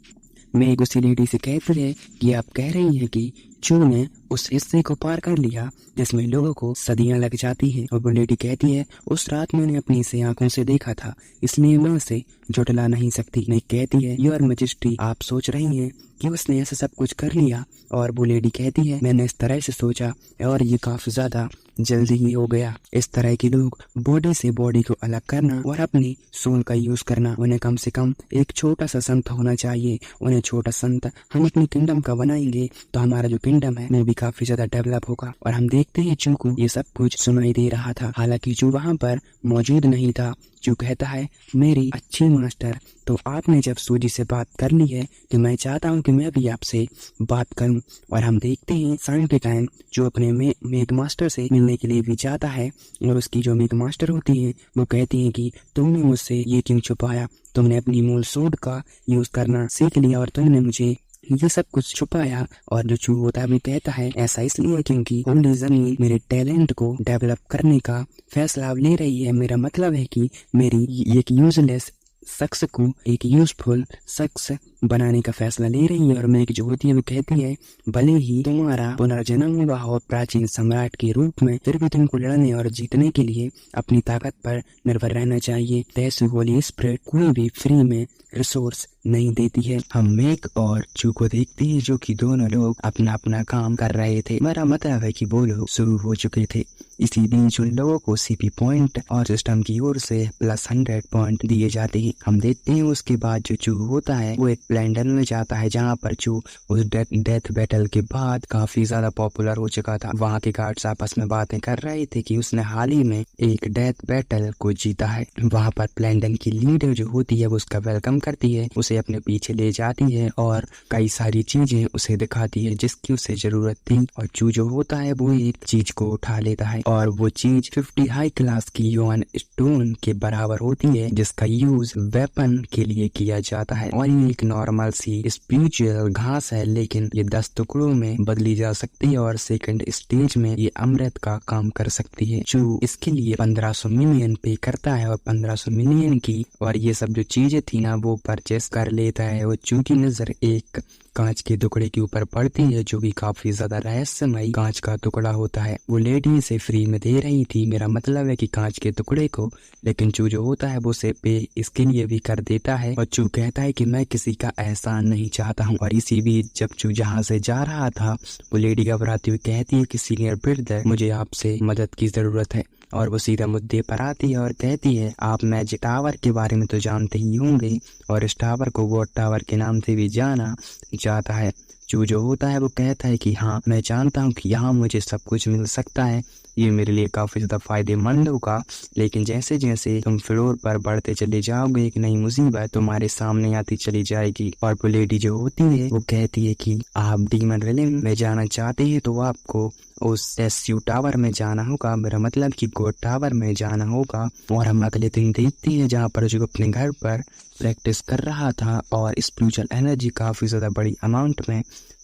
S1: मेग उसी लेडी से कहती है कि आप कह रही हैं कि चू ने उस हिस्से को पार कर लिया जिसमें लोगों को सदियां लग जाती हैं। और वो लेडी कहती है उस रात मैंने अपनी से आंखों से देखा था, इसलिए मैं उसे झुठला नहीं सकती। मेग कहती है योर मैजेस्टी आप सोच रही हैं कि उसने ऐसा सब कुछ कर लिया। और वो लेडी कहती है मैंने इस तरह से सोचा और ये काफी ज्यादा जल्दी ही हो गया। इस तरह के लोग बॉडी से बॉडी को अलग करना और अपनी सोल का यूज करना, उन्हें कम से कम एक छोटा सा संत होना चाहिए। उन्हें छोटा संत हम अपनी किंगडम का बनाएंगे तो हमारा जो किंगडम है वो भी काफी ज्यादा डेवलप होगा। और हम देखते हैं चू को ये सब कुछ सुनाई दे रहा था, हालांकि चू वहां पर मौजूद नहीं था। चू कहता है, मेरी अच्छी मास्टर, तो आपने जब सूजी से बात कर ली है तो मैं चाहता हूँ कि मैं भी आपसे बात करूँ। और हम देखते हैं शाम के टाइम जो अपने मेघ मास्टर से मिलने के लिए भी जाता है और उसकी जो मेघ मास्टर होती है वो कहती है कि तुमने मुझसे ये क्यों छुपाया, तुमने अपनी मूल सोड का यूज करना सीख लिया और तुमने मुझे ये सब कुछ छुपाया। और जो चू होता है वो कहता है, ऐसा इसलिए क्योंकि होली जमीन मेरे टैलेंट को डेवलप करने का फैसला ले रही है। मेरा मतलब है कि मेरी एक यूजलेस शख्स को एक यूजफुल शख्स बनाने का फैसला ले रही है। और मैं जो होती है वो कहती है, भले ही तुम्हारा पुनर्जन्म हुआ हो प्राचीन सम्राट के रूप में, फिर भी तुमको लड़ने और जीतने के लिए अपनी ताकत पर निर्भर रहना चाहिए। तैसे होली स्पिरिट कोई भी फ्री में रिसोर्स नहीं देती है। हम मेक और चू को देखते हैं जो कि दोनों लोग अपना अपना काम कर रहे थे। मेरा मतलब है कि वो लोग शुरू हो चुके थे। इसी बीच उन लोगों को सीपी पॉइंट और सिस्टम की ओर से +100 पॉइंट दिए जाते हैं। हम देखते हैं उसके बाद जो चू होता है वो एक लंदन में जाता है, जहाँ पर चू उस डेथ बैटल के बाद काफी ज्यादा पॉपुलर हो चुका था। वहाँ के गार्ड्स आपस में बातें कर रहे थे कि उसने हाल ही में एक डेथ बैटल को जीता है। वहाँ पर लंदन की लीडर जो होती है वो उसका वेलकम करती है, उसे अपने पीछे ले जाती है और कई सारी चीजें उसे दिखाती है जिसकी उसे जरूरत थी। और चू जो होता है वो एक चीज को उठा लेता है और वो चीज 50 हाई क्लास की यूएन स्टोन के बराबर होती है, जिसका यूज वेपन के लिए किया जाता है। और ये एक नॉर्मल सी स्पिरिचुअल घास है, लेकिन ये 10 टुकड़ों में बदली जा सकती है और सेकंड स्टेज में ये अमृत का काम कर सकती है। चू इसके लिए 1500 मिलियन पे करता है और 1500 मिलियन की और ये सब जो चीजें थी ना वो परचेस कर लेता है। और चू की नजर एक कांच के टुकड़े के ऊपर पड़ती है जो भी काफी ज्यादा रहस्यमय कांच का टुकड़ा होता है। वो लेडी इसे फ्री में दे रही थी, मेरा मतलब है कि कांच के टुकड़े को, लेकिन चू जो होता है वो उसे पे इसके लिए भी कर देता है। और चू कहता है कि मैं किसी का एहसान नहीं चाहता हूँ। और इसी बीच जब चू जहाँ से जा रहा था वो लेडी घबराती हुई कहती है कि सीनियर ब्रदर, मुझे आपसे मदद की जरूरत है। और वो सीधा मुद्दे पर आती है और कहती है, आप मैजिक टावर के बारे में तो जानते ही होंगे और इस टावर को वॉट टावर के नाम से भी जाना जाता है। चू जो होता है वो कहता है कि हाँ, मैं जानता हूँ कि यहाँ मुझे सब कुछ मिल सकता है, ये मेरे लिए काफी ज्यादा फायदेमंद होगा, लेकिन जैसे जैसे तुम फ्लोर पर बढ़ते चले जाओगे एक नई मुसीबत तुम्हारे सामने आती चली जाएगी। और वो लेडी जो होती है वो कहती है कि आप डीमन रिलिम में जाना चाहते हैं तो आपको उस एसयू टावर में जाना होगा, मेरा मतलब कि गोड टावर में जाना होगा। और हम अगले दिन देखते हैं जहाँ पर जो अपने घर पर प्रैक्टिस कर रहा था और स्पिरिचुअल एनर्जी काफी ज्यादा बड़ी अमाउंट में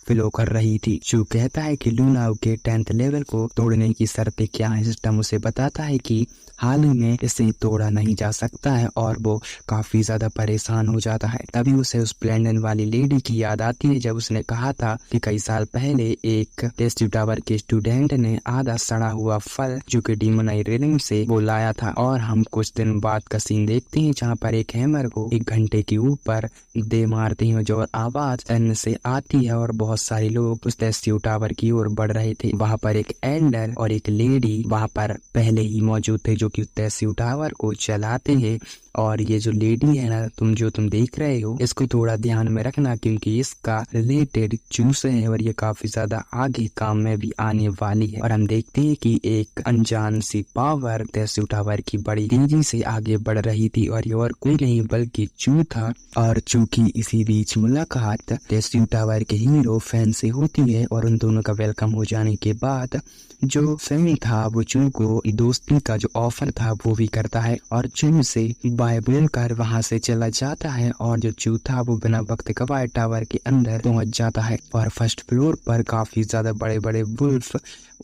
S1: फ्लो कर रही थी। चू कहता है कि लूना के 10th लेवल को तोड़ने की शर्तें क्या है। सिस्टम उसे बताता है कि हाल ही में इसे तोड़ा नहीं जा सकता है और वो काफी ज्यादा परेशान हो जाता है। तभी उसे उस प्लेंडन वाली लेडी की याद आती है जब उसने कहा था कि कई साल पहले एक टेस्ट टावर के स्टूडेंट ने आधा सड़ा हुआ फल जो कि डीमोनाई रेलिंग से वो लाया था। और हम कुछ दिन बाद का सीन देखते हैं जहाँ पर एक हैमर को एक घंटे के ऊपर दे मारते हैं जो आवाज एन से आती है और बहुत सारे लोग उस टेस्ट टावर की ओर बढ़ रहे थे। वहाँ पर एक एल्डर और एक लेडी वहाँ पर पहले ही मौजूद थे जो कि टेस्ट टावर को चलाते हैं। और ये जो लेडी है ना तुम देख रहे हो, इसको थोड़ा ध्यान में रखना क्योंकि इसका रिलेटेड जूस है और ये काफी ज्यादा आगे काम में भी आने वाली है। और हम देखते हैं कि एक अनजान सी पावर टेस्ट टावर की बड़ी तेजी से आगे बढ़ रही थी और ये और कोई नहीं बल्कि चू था। और चू की इसी बीच मुलाकात टेस्ट टावर के हीरो फैन से होती है और उन दोनों का वेलकम हो जाने के बाद जो फैन था वो चू को दोस्ती का जो ऑफर था वो भी करता है और चू से बाय बोलकर वहां से चला जाता है। और जो चू था वो बिना वक्त गवाए टावर के अंदर पहुंच जाता है और फर्स्ट फ्लोर पर काफी ज्यादा बड़े बड़े वुल्फ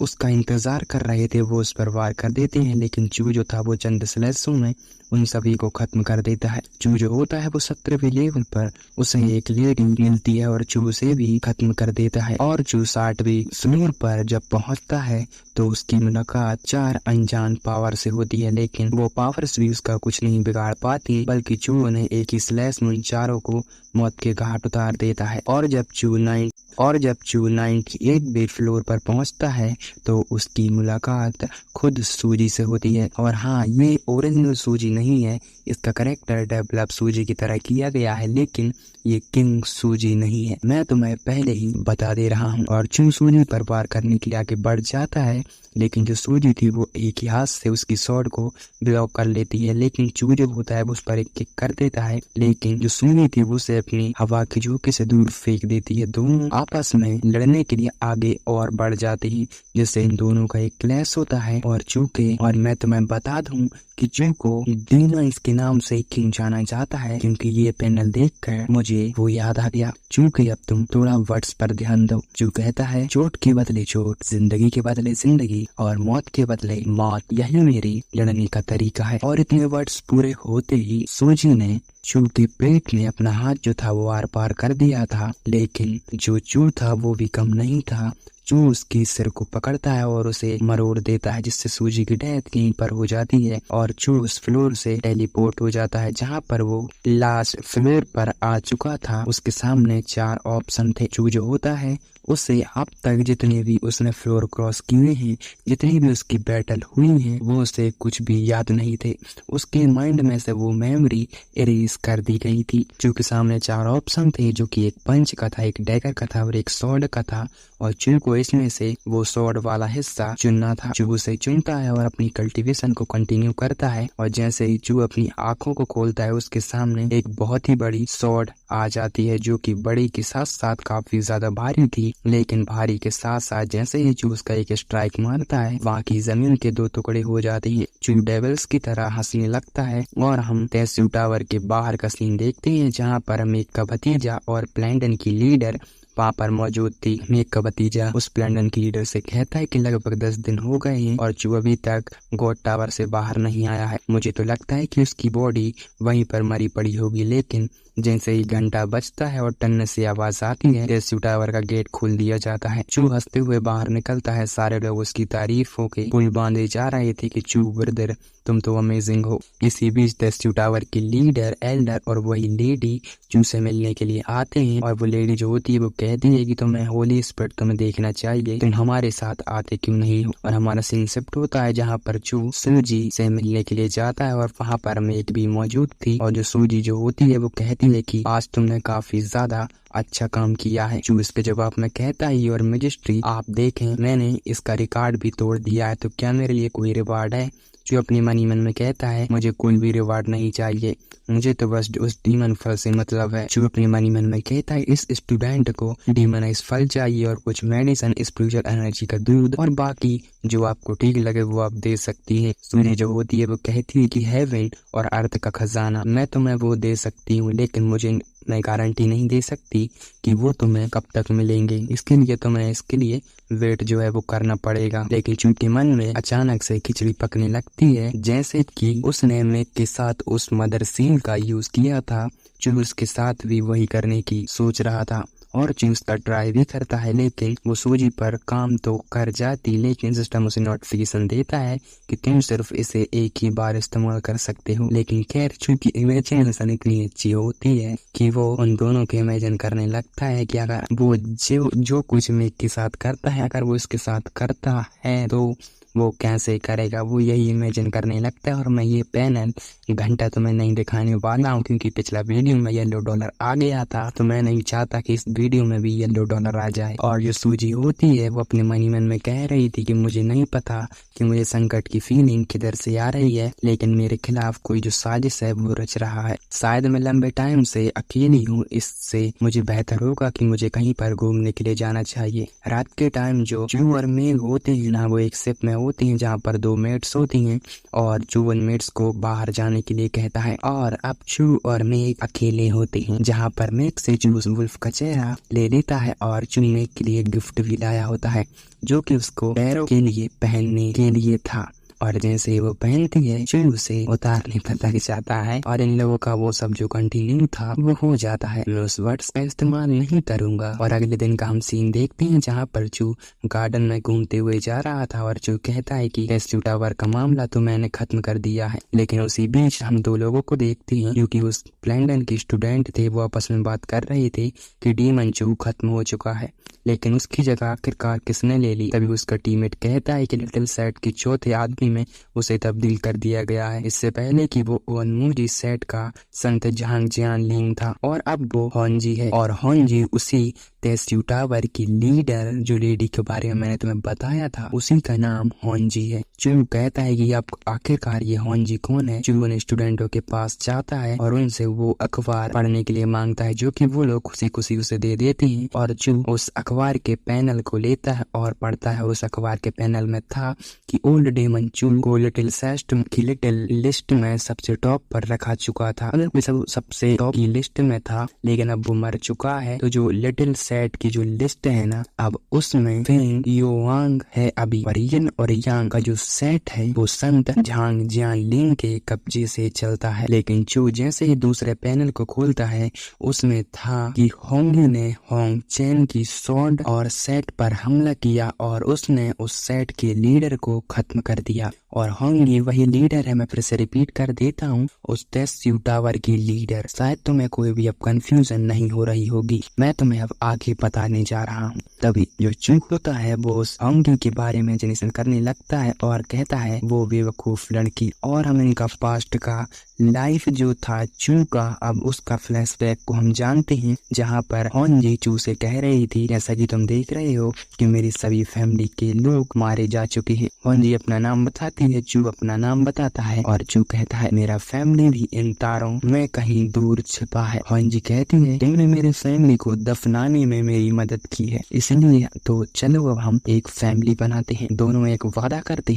S1: उसका इंतजार कर रहे थे। वो उस पर वार कर देते हैं लेकिन चू जो था वो चंद स्लैशों में उन सभी को खत्म कर देता है। चू जो होता है वो 17वें लेवल पर उसे एक लेडी मिलती है और चू उसे भी खत्म कर देता है। और चू 60वीं फ्लोर पर जब पहुंचता है तो उसकी मुलाकात 4 अनजान पावर से होती है, लेकिन वो पावर्स भी उसका कुछ नहीं बिगाड़ पाती, बल्कि चू ने एक ही स्लैश में उन चारों को मौत के घाट उतार देता है। और जब चू 98वें फ्लोर पर पहुंचता है तो उसकी मुलाकात खुद सूजी से होती है। और हाँ, ये ओरिजिनल सूजी नहीं है, इसका कैरेक्टर डेवलप सूजी की तरह किया गया है, लेकिन ये किंग सूजी नहीं है, मैं तुम्हें पहले ही बता दे रहा हूँ। और चू सूजी पर वार करने के लिए आगे बढ़ जाता है, लेकिन जो सूजी थी वो एक ही हाथ से उसकी स्वॉर्ड को ब्लॉक कर लेती है, लेकिन चू जो होता है वो उस पर एक किक कर देता है, लेकिन जो सूजी थी वो उसे अपनी हवा के झोंके से दूर फेंक देती है। दोनों आपस में लड़ने के लिए आगे और बढ़ जाते हैं, जिससे इन दोनों का एक क्लैश होता है। और मैं तुम्हें बता दूं कि चू को डीमंस के नाम से क्यों जाना जाता है, क्योंकि ये पैनल देखकर मुझे वो याद आ गया। चू के अब तुम थोड़ा वर्ड्स पर ध्यान दो। चू कहता है, चोट के बदले चोट, जिंदगी के बदले जिंदगी और मौत के बदले मौत, यही मेरी लड़ने का तरीका है। और इतने वर्ड्स पूरे होते ही सूजी ने चू के पेट में अपना हाथ जो था वो आर पार कर दिया था, लेकिन जो चू था वो भी कम नहीं था। चू उसकी सिर को पकड़ता है और उसे मरोड़ देता है, जिससे सूजी की डेथ यहीं पर हो जाती है और चू उस फ्लोर से टेलीपोर्ट हो जाता है जहां पर वो लास्ट फ्लोर पर आ चुका था। उसके सामने 4 ऑप्शन थे। चू जो होता है उसे अब तक जितने भी उसने फ्लोर क्रॉस किए हैं, जितनी भी उसकी बैटल हुई है, वो उसे कुछ भी याद नहीं थे। उसके माइंड में से वो मेमोरी इरेज कर दी गई थी। चू के सामने 4 ऑप्शन थे, जो कि एक पंच का था, एक डैगर का था और एक स्वॉर्ड का था, और चू को इसमें से वो स्वॉर्ड वाला हिस्सा चुनना था। चू उसे चुनता है और अपनी कल्टीवेशन को कंटिन्यू करता है, और जैसे ही चू अपनी आंखों को खोलता है उसके सामने एक बहुत ही बड़ी स्वॉर्ड आ जाती है, जो कि बड़ी के साथ साथ काफी ज्यादा भारी थी। लेकिन भारी के साथ साथ जैसे ही चू उसका एक स्ट्राइक मारता है, वहाँ की जमीन के 2 टुकड़े हो जाते हैं। चू डेविल्स की तरह हंसने लगता है और हम तेजू टावर के बाहर का सीन देखते हैं, जहाँ पर मेक का भतीजा और प्लैंडन की लीडर वहाँ पर मौजूद थी। मेक का भतीजा उस प्लैंडन की लीडर से कहता है कि लगभग 10 दिन हो गए हैं और चू अभी तक गॉड टावर से बाहर नहीं आया है। मुझे तो लगता है कि उसकी बॉडी वहीं पर मरी पड़ी होगी। लेकिन जैसे ही घंटा बजता है और टन से आवाज आती है, तेजू टावर का गेट खोल दिया जाता है। चू हंसते हुए बाहर निकलता है। सारे लोग उसकी तारीफों के पुल बांधे जा रहे थे कि चू ब्रदर तुम तो अमेजिंग हो। इसी बीच तेजू टावर की लीडर, एल्डर और वही लेडी चू से मिलने के लिए आते हैं, और वो लेडी जो होती है वो कहती है कि तुम्हें होली स्पिरिट तुम्हें देखना चाहिए, तुम हमारे साथ आते क्यों नहीं हो। और हमारा सीन शिफ्ट होता है जहाँ पर चू सूजी से मिलने के लिए जाता है, और वहाँ पर मेक भी मौजूद थी, और जो सूजी जो होती है वो कहती है कि आज तुमने काफी ज्यादा अच्छा काम किया है। चू इसके जवाब में कहता है, और मजिस्ट्री आप देखें मैंने इसका रिकॉर्ड भी तोड़ दिया है, तो क्या मेरे लिए कोई रिवार्ड है। चू अपने मनी मन में कहता है, मुझे कोई भी रिवार्ड नहीं चाहिए, मुझे तो बस उस डीमन फल से मतलब है। चू अपने मनी मन में कहता है, इस स्टूडेंट को डीमनाइज फल चाहिए और कुछ मेडिसिन, स्पिरिचुअल एनर्जी का दूध, और बाकी जो आपको ठीक लगे वो आप दे सकती है। सूर्य जो होती है वो कहती है कि हेवन और अर्थ का खजाना मैं तुम्हें वो दे सकती हूँ, लेकिन मैं गारंटी नहीं दे सकती कि वो तुम्हें कब तक मिलेंगे। इसके लिए वेट जो है वो करना पड़ेगा। लेकिन चू के मन में अचानक से खिचड़ी पकने लगती है, जैसे कि उसने मेक के साथ उस मदर सील का यूज किया था। चू उसके साथ भी वही करने की सोच रहा था और चू उसका ट्राई भी करता है, लेकिन वो सूजी पर काम तो कर जाती, लेकिन सिस्टम उसे नोटिफिकेशन देता है कि तुम सिर्फ इसे एक ही बार इस्तेमाल कर सकते हो। लेकिन खैर चू की इमेजिनेशन इतनी अच्छी होती है कि वो उन दोनों के इमेजिन करने लगता है कि अगर वो जो कुछ मेक के साथ करता है, अगर वो इसके साथ करता है तो वो कैसे करेगा, वो यही इमेजिन करने लगता है। और मैं ये पैनल घंटा तो मैं नहीं दिखाने वाला हूँ, क्योंकि पिछला वीडियो में येलो डॉलर आ गया था, तो मैं नहीं चाहता कि इस वीडियो में भी येलो डॉलर आ जाए। और जो सूजी होती है वो अपने मनी मन में कह रही थी कि मुझे नहीं पता कि मुझे संकट की फीलिंग किधर से आ रही है, लेकिन मेरे खिलाफ कोई जो साजिश है वो रच रहा है। शायद मैं लंबे टाइम से अकेली हूँ, इससे मुझे बेहतर होगा कि मुझे कहीं पर घूमने के लिए जाना चाहिए। रात के टाइम जो चू और मेघ होते हैं ना, वो एक शिप में होती हैं जहाँ पर 2 मेट्स होती हैं, और चू उन मेट्स को बाहर जाने के लिए कहता है। और अब चू और मेघ अकेले होते हैं, जहाँ पर मेघ से चू उस वुल्फ का चेहरा ले लेता है, और चू मेघ के लिए गिफ्ट भी लाया होता है, जो कि उसको पैरों के लिए पहनने के लिए था। और जैसे वो पहनती है चू उसे उतारने पर लग जाता है और इन लोगों का वो सब जो कंटिन्यू था वो हो जाता है। मैं उस वर्ड्स का इस्तेमाल नहीं करूंगा। और अगले दिन का हम सीन देखते हैं जहाँ पर चू गार्डन में घूमते हुए जा रहा था और चू कहता है कि टेस्ट टावर का मामला तो मैंने खत्म कर दिया है। लेकिन उसी बीच हम दो लोगों को देखते हैं क्योंकि उस लंदन के स्टूडेंट थे, वो आपस में बात कर रहे थे कि डीमन चू खत्म हो चुका है, लेकिन उसकी जगह आखिरकार किसने ले ली। तभी उसका टीममेट कहता है कि लिटिल सेट के चौथे आदमी में उसे तब्दील कर दिया गया है, इससे पहले कि वो ओनमूजी सेट का संत झांग जियान लिंग था और अब वो हॉन्जी है। और हॉन्जी उसी टेस्यू टावर की लीडर, जो लेडी के बारे में मैंने तुम्हें बताया था, उसी का नाम हॉन्जी है। चू कहता है कि अब आखिरकार ये हॉन्जी कौन है। चू उन स्टूडेंटों के पास जाता है और उनसे वो अखबार पढ़ने के लिए मांगता है, जो कि वो लोग खुशी खुशी उसे दे देते हैं। और चू उस अखबार के पैनल को लेता है और पढ़ता है। उस अखबार के पैनल में था कि ओल्ड डेमन चू को लिटिल सेस्ट की लिटिल लिस्ट में सबसे टॉप पर रखा चुका था। मतलब सबसे टॉप की लिस्ट में था, लेकिन अब वो मर चुका है। तो जो लिटिल सेट की जो लिस्ट है ना, अब उसमें फेंग योवांग है अभी। और यिन और यांग का जो सेट है वो संत झांग जियान लिंग के कब्जे से चलता है। लेकिन चू जैसे ही दूसरे पैनल को खोलता है, उसमें था कि होंगी ने होंग चैन की सॉर्ड और सेट पर हमला किया और उसने उस सेट के लीडर को खत्म कर दिया। और होंगी वही लीडर है, मैं फिर से रिपीट कर देता हूँ, उस टेस्यू टावर की लीडर। शायद तुम्हें कोई भी अब कंफ्यूजन नहीं हो रही होगी, मैं तुम्हें अब आगे बताने जा रहा हूँ। तभी जो चू होता है वो उस होंगी के बारे में जिनिसन करने लगता है और कहता है वो बेवकूफ लड़की। और हम इनका पास्ट का लाइफ जो था चू का, अब उसका फ्लैशबैक को हम जानते हैं, जहाँ पर होंजी चू से कह रही थी, जैसा कि तुम देख रहे हो कि मेरी सभी फैमिली के लोग मारे जा चुके हैं। होंजी अपना नाम बताती है, चू अपना नाम बताता है और चू कहता है मेरा फैमिली भी इन तारों में कहीं दूर छिपा है। होंजी कहती है तुमने मेरे फैमिली को दफनाने में मेरी मदद की है, इसलिए तो चलो अब हम एक फैमिली बनाते हैं। दोनों एक वादा करते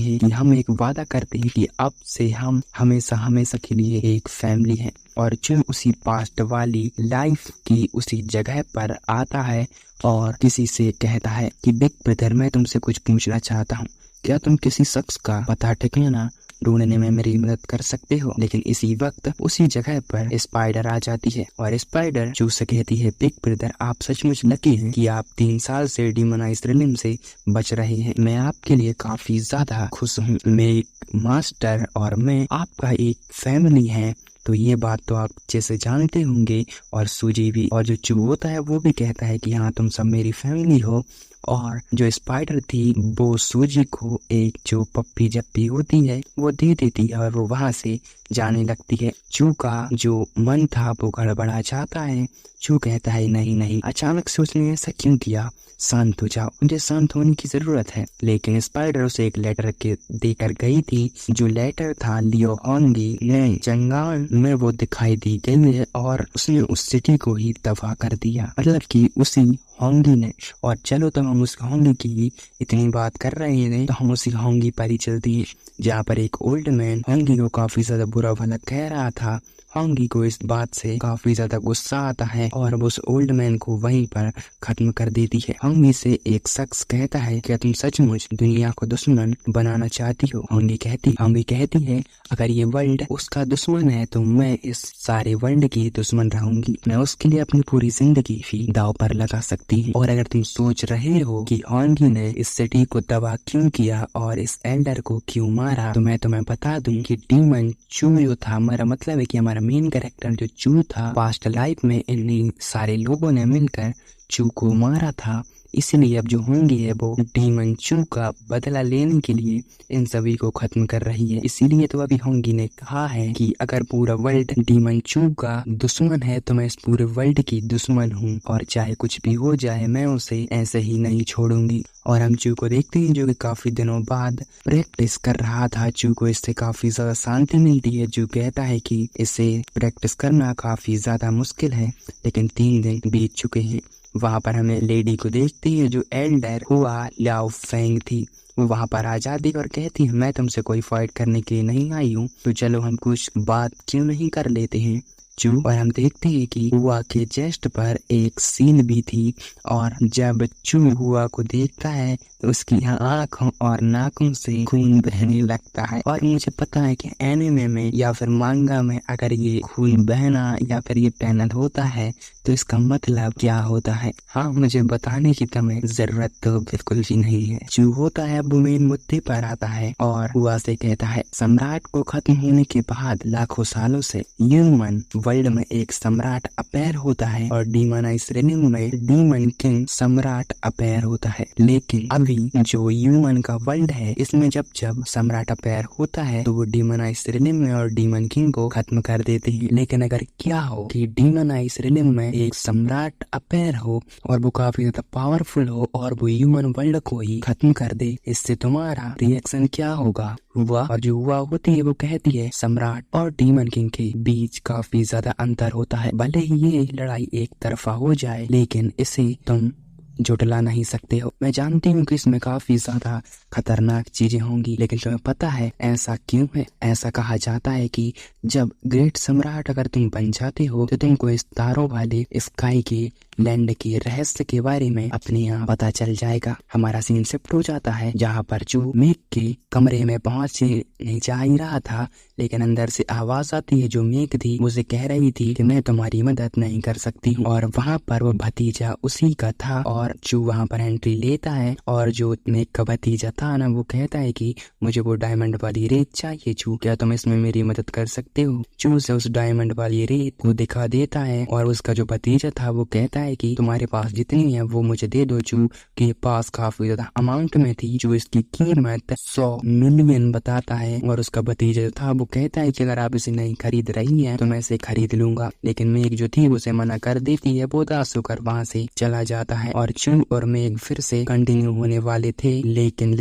S1: हैं कि अब से हम हमेशा हमेशा के लिए एक फैमिली है। और चू उसी पास्ट वाली लाइफ की उसी जगह पर आता है और किसी से कहता है कि बिग ब्रदर मैं तुमसे कुछ पूछना चाहता हूँ, क्या तुम किसी शख्स का पता ठिकाना ढूंढने में मेरी मदद कर सकते हो। लेकिन इसी वक्त उसी जगह पर स्पाइडर आ जाती है और स्पाइडर चू से कहती है बिग ब्रदर आप सचमुच लकी हैं कि आप 3 साल से डिमोनाइज्ड रिलिम से बच रहे हैं। मैं आपके लिए काफी ज्यादा खुश हूँ। मैं एक मास्टर और मैं आपका एक फैमिली है, तो ये बात तो आप जैसे जानते होंगे। और सूजी भी, और जो चू होता है वो भी कहता है कि हाँ तुम सब मेरी फैमिली हो। और जो स्पाइडर थी वो सूजी को एक जो पप्पी जप्पी होती है वो दे देती है और वो वहां से जाने लगती है। चू का जो मन था वो गड़बड़ा जाता है। चू कहता है नहीं नहीं, अचानक से उसने ऐसा क्यों किया, शांत हो जाओ, मुझे शांत होने की जरूरत है। लेकिन स्पाइडर उसे एक लेटर के देकर गई थी, जो लेटर था लियो होंगी ने जंगाल में वो दिखाई दी गई है और उसने उस सिटी को ही तबाह कर दिया, मतलब कि उसी होंगी ने। और चलो तो हम उस होंगी की इतनी बात कर रहे हैं तो हम उसी होंगी पर ही चलती है, जहाँ पर एक ओल्ड मैन होंगी को काफी ज्यादा बुरा भला कह रहा था। होंगी को इस बात से काफी ज्यादा गुस्सा आता है और वो उस ओल्ड मैन को वहीं पर खत्म कर देती है। होंगी से एक शख्स कहता है क्या तुम सचमुच दुनिया को दुश्मन बनाना चाहती हो। होंगी कहती है अगर ये वर्ल्ड उसका दुश्मन है तो मैं इस सारे वर्ल्ड की दुश्मन रहूंगी, मैं उसके लिए अपनी पूरी जिंदगी भी दाव पर लगा सकती हूँ। और अगर तुम सोच रहे हो कि होंगी ने इस सिटी को तबाह क्यों किया और इस एल्डर को क्यों मारा, तो मैं तुम्हें बता दूं कि डीमन चू जो था, मेरा मतलब है कि हमारा मेन कैरेक्टर जो चू था, पास्ट लाइफ में इन सारे लोगों ने मिलकर चू को मारा था। इसलिए अब जो होंगी है वो डीमन चू का बदला लेने के लिए इन सभी को खत्म कर रही है। इसीलिए तो अभी होंगी ने कहा है कि अगर पूरा वर्ल्ड डीमन चू का दुश्मन है तो मैं इस पूरे वर्ल्ड की दुश्मन हूँ और चाहे कुछ भी हो जाए मैं उसे ऐसे ही नहीं छोड़ूंगी। और हम चू को देखते हैं जो कि काफी दिनों बाद प्रैक्टिस कर रहा था। चू को इससे काफी ज्यादा शांति मिलती है। चू कहता है कि इसे प्रैक्टिस करना काफी ज्यादा मुश्किल है, लेकिन 3 दिन बीत चुके हैं। वहाँ पर हमें लेडी को देखती है जो एल्डर हुआ लियाओ फेंग थी। वो वहाँ पर आ जाती और कहती है मैं तुमसे कोई फाइट करने के लिए नहीं आई हूँ, तो चलो हम कुछ बात क्यों नहीं कर लेते हैं। चू। और हम देखते हैं कि हुआ के चेस्ट पर एक सील भी थी और जब चू हुआ को देखता है तो उसकी आंखों और नाकों से खून बहने लगता है। और मुझे पता है कि एनिमे में या फिर मांगा में अगर ये खून बहना या फिर ये पैनल होता है तो इसका मतलब क्या होता है। हाँ, मुझे बताने की तुम्हें जरूरत तो बिल्कुल भी नहीं है। चू होता है वो मेन मुद्दे पर आता है और हुआ से कहता है सम्राट को खत्म होने के बाद लाखों सालों से ह्यूमन वर्ल्ड में एक सम्राट अपेयर होता है और डीमनाइज्ड रिलिम में डीमन किंग सम्राट अपेयर होता है। लेकिन अभी जो ह्यूमन का वर्ल्ड है इसमें जब जब सम्राट अपेयर होता है तो वो डीमनाइज्ड रिलिम में और डीमन किंग को खत्म कर देते हैं। लेकिन अगर क्या हो कि डीमनाइज्ड रिलिम में एक सम्राट अपेयर हो और वो काफी ज्यादा पावरफुल हो और वो ह्यूमन वर्ल्ड को ही खत्म कर दे, इससे तुम्हारा रिएक्शन क्या होगा। हुआ और जो हुआ होती है वो कहती है सम्राट और डीमन किंग के बीच काफी ज्यादा अंतर होता है। भले ही ये लड़ाई एक तरफा हो जाए लेकिन इसे तुम जुटला नहीं सकते हो। मैं जानती हूँ कि इसमें काफी ज्यादा खतरनाक चीजें होंगी लेकिन तुम्हें पता है ऐसा क्यों है। ऐसा कहा जाता है कि जब ग्रेट सम्राट अगर तुम बन जाते हो तो तुमको इस तारों वाले स्काई के लैंड के रहस्य के बारे में अपने यहाँ पता चल जाएगा। हमारा सीन शिफ्ट हो जाता है जहाँ पर जो मेघ के कमरे में पहुंचने जा ही रहा था लेकिन अंदर से आवाज आती है जो मेघ थी मुझे कह रही थी कि मैं तुम्हारी मदद नहीं कर सकती हूँ। और वहाँ पर वो भतीजा उसी का था और चू वहाँ पर एंट्री लेता है और जो मेघ का भतीजा था ना वो कहता है कि मुझे वो डायमंड वाली रेत चाहिए चू, क्या तुम इसमें मेरी मदद कर सकते हो। चू से उस डायमंड वाली रेत को दिखा देता है और उसका जो भतीजा था वो कहता है कि तुम्हारे पास जितनी है वो मुझे दे दो। चू के पास काफी ज्यादा अमाउंट में थी जो इसकी कीमत 100 मिलियन बताता है और उसका भतीजा था वो कहता है कि अगर आप इसे नहीं खरीद रही हैं तो मैं इसे खरीद लूंगा। लेकिन मेघ जो थी उसे मना कर देती है। वो उदास होकर वहाँ से चला जाता है और चू और मेघ फिर से कंटिन्यू होने वाले थे लेकिन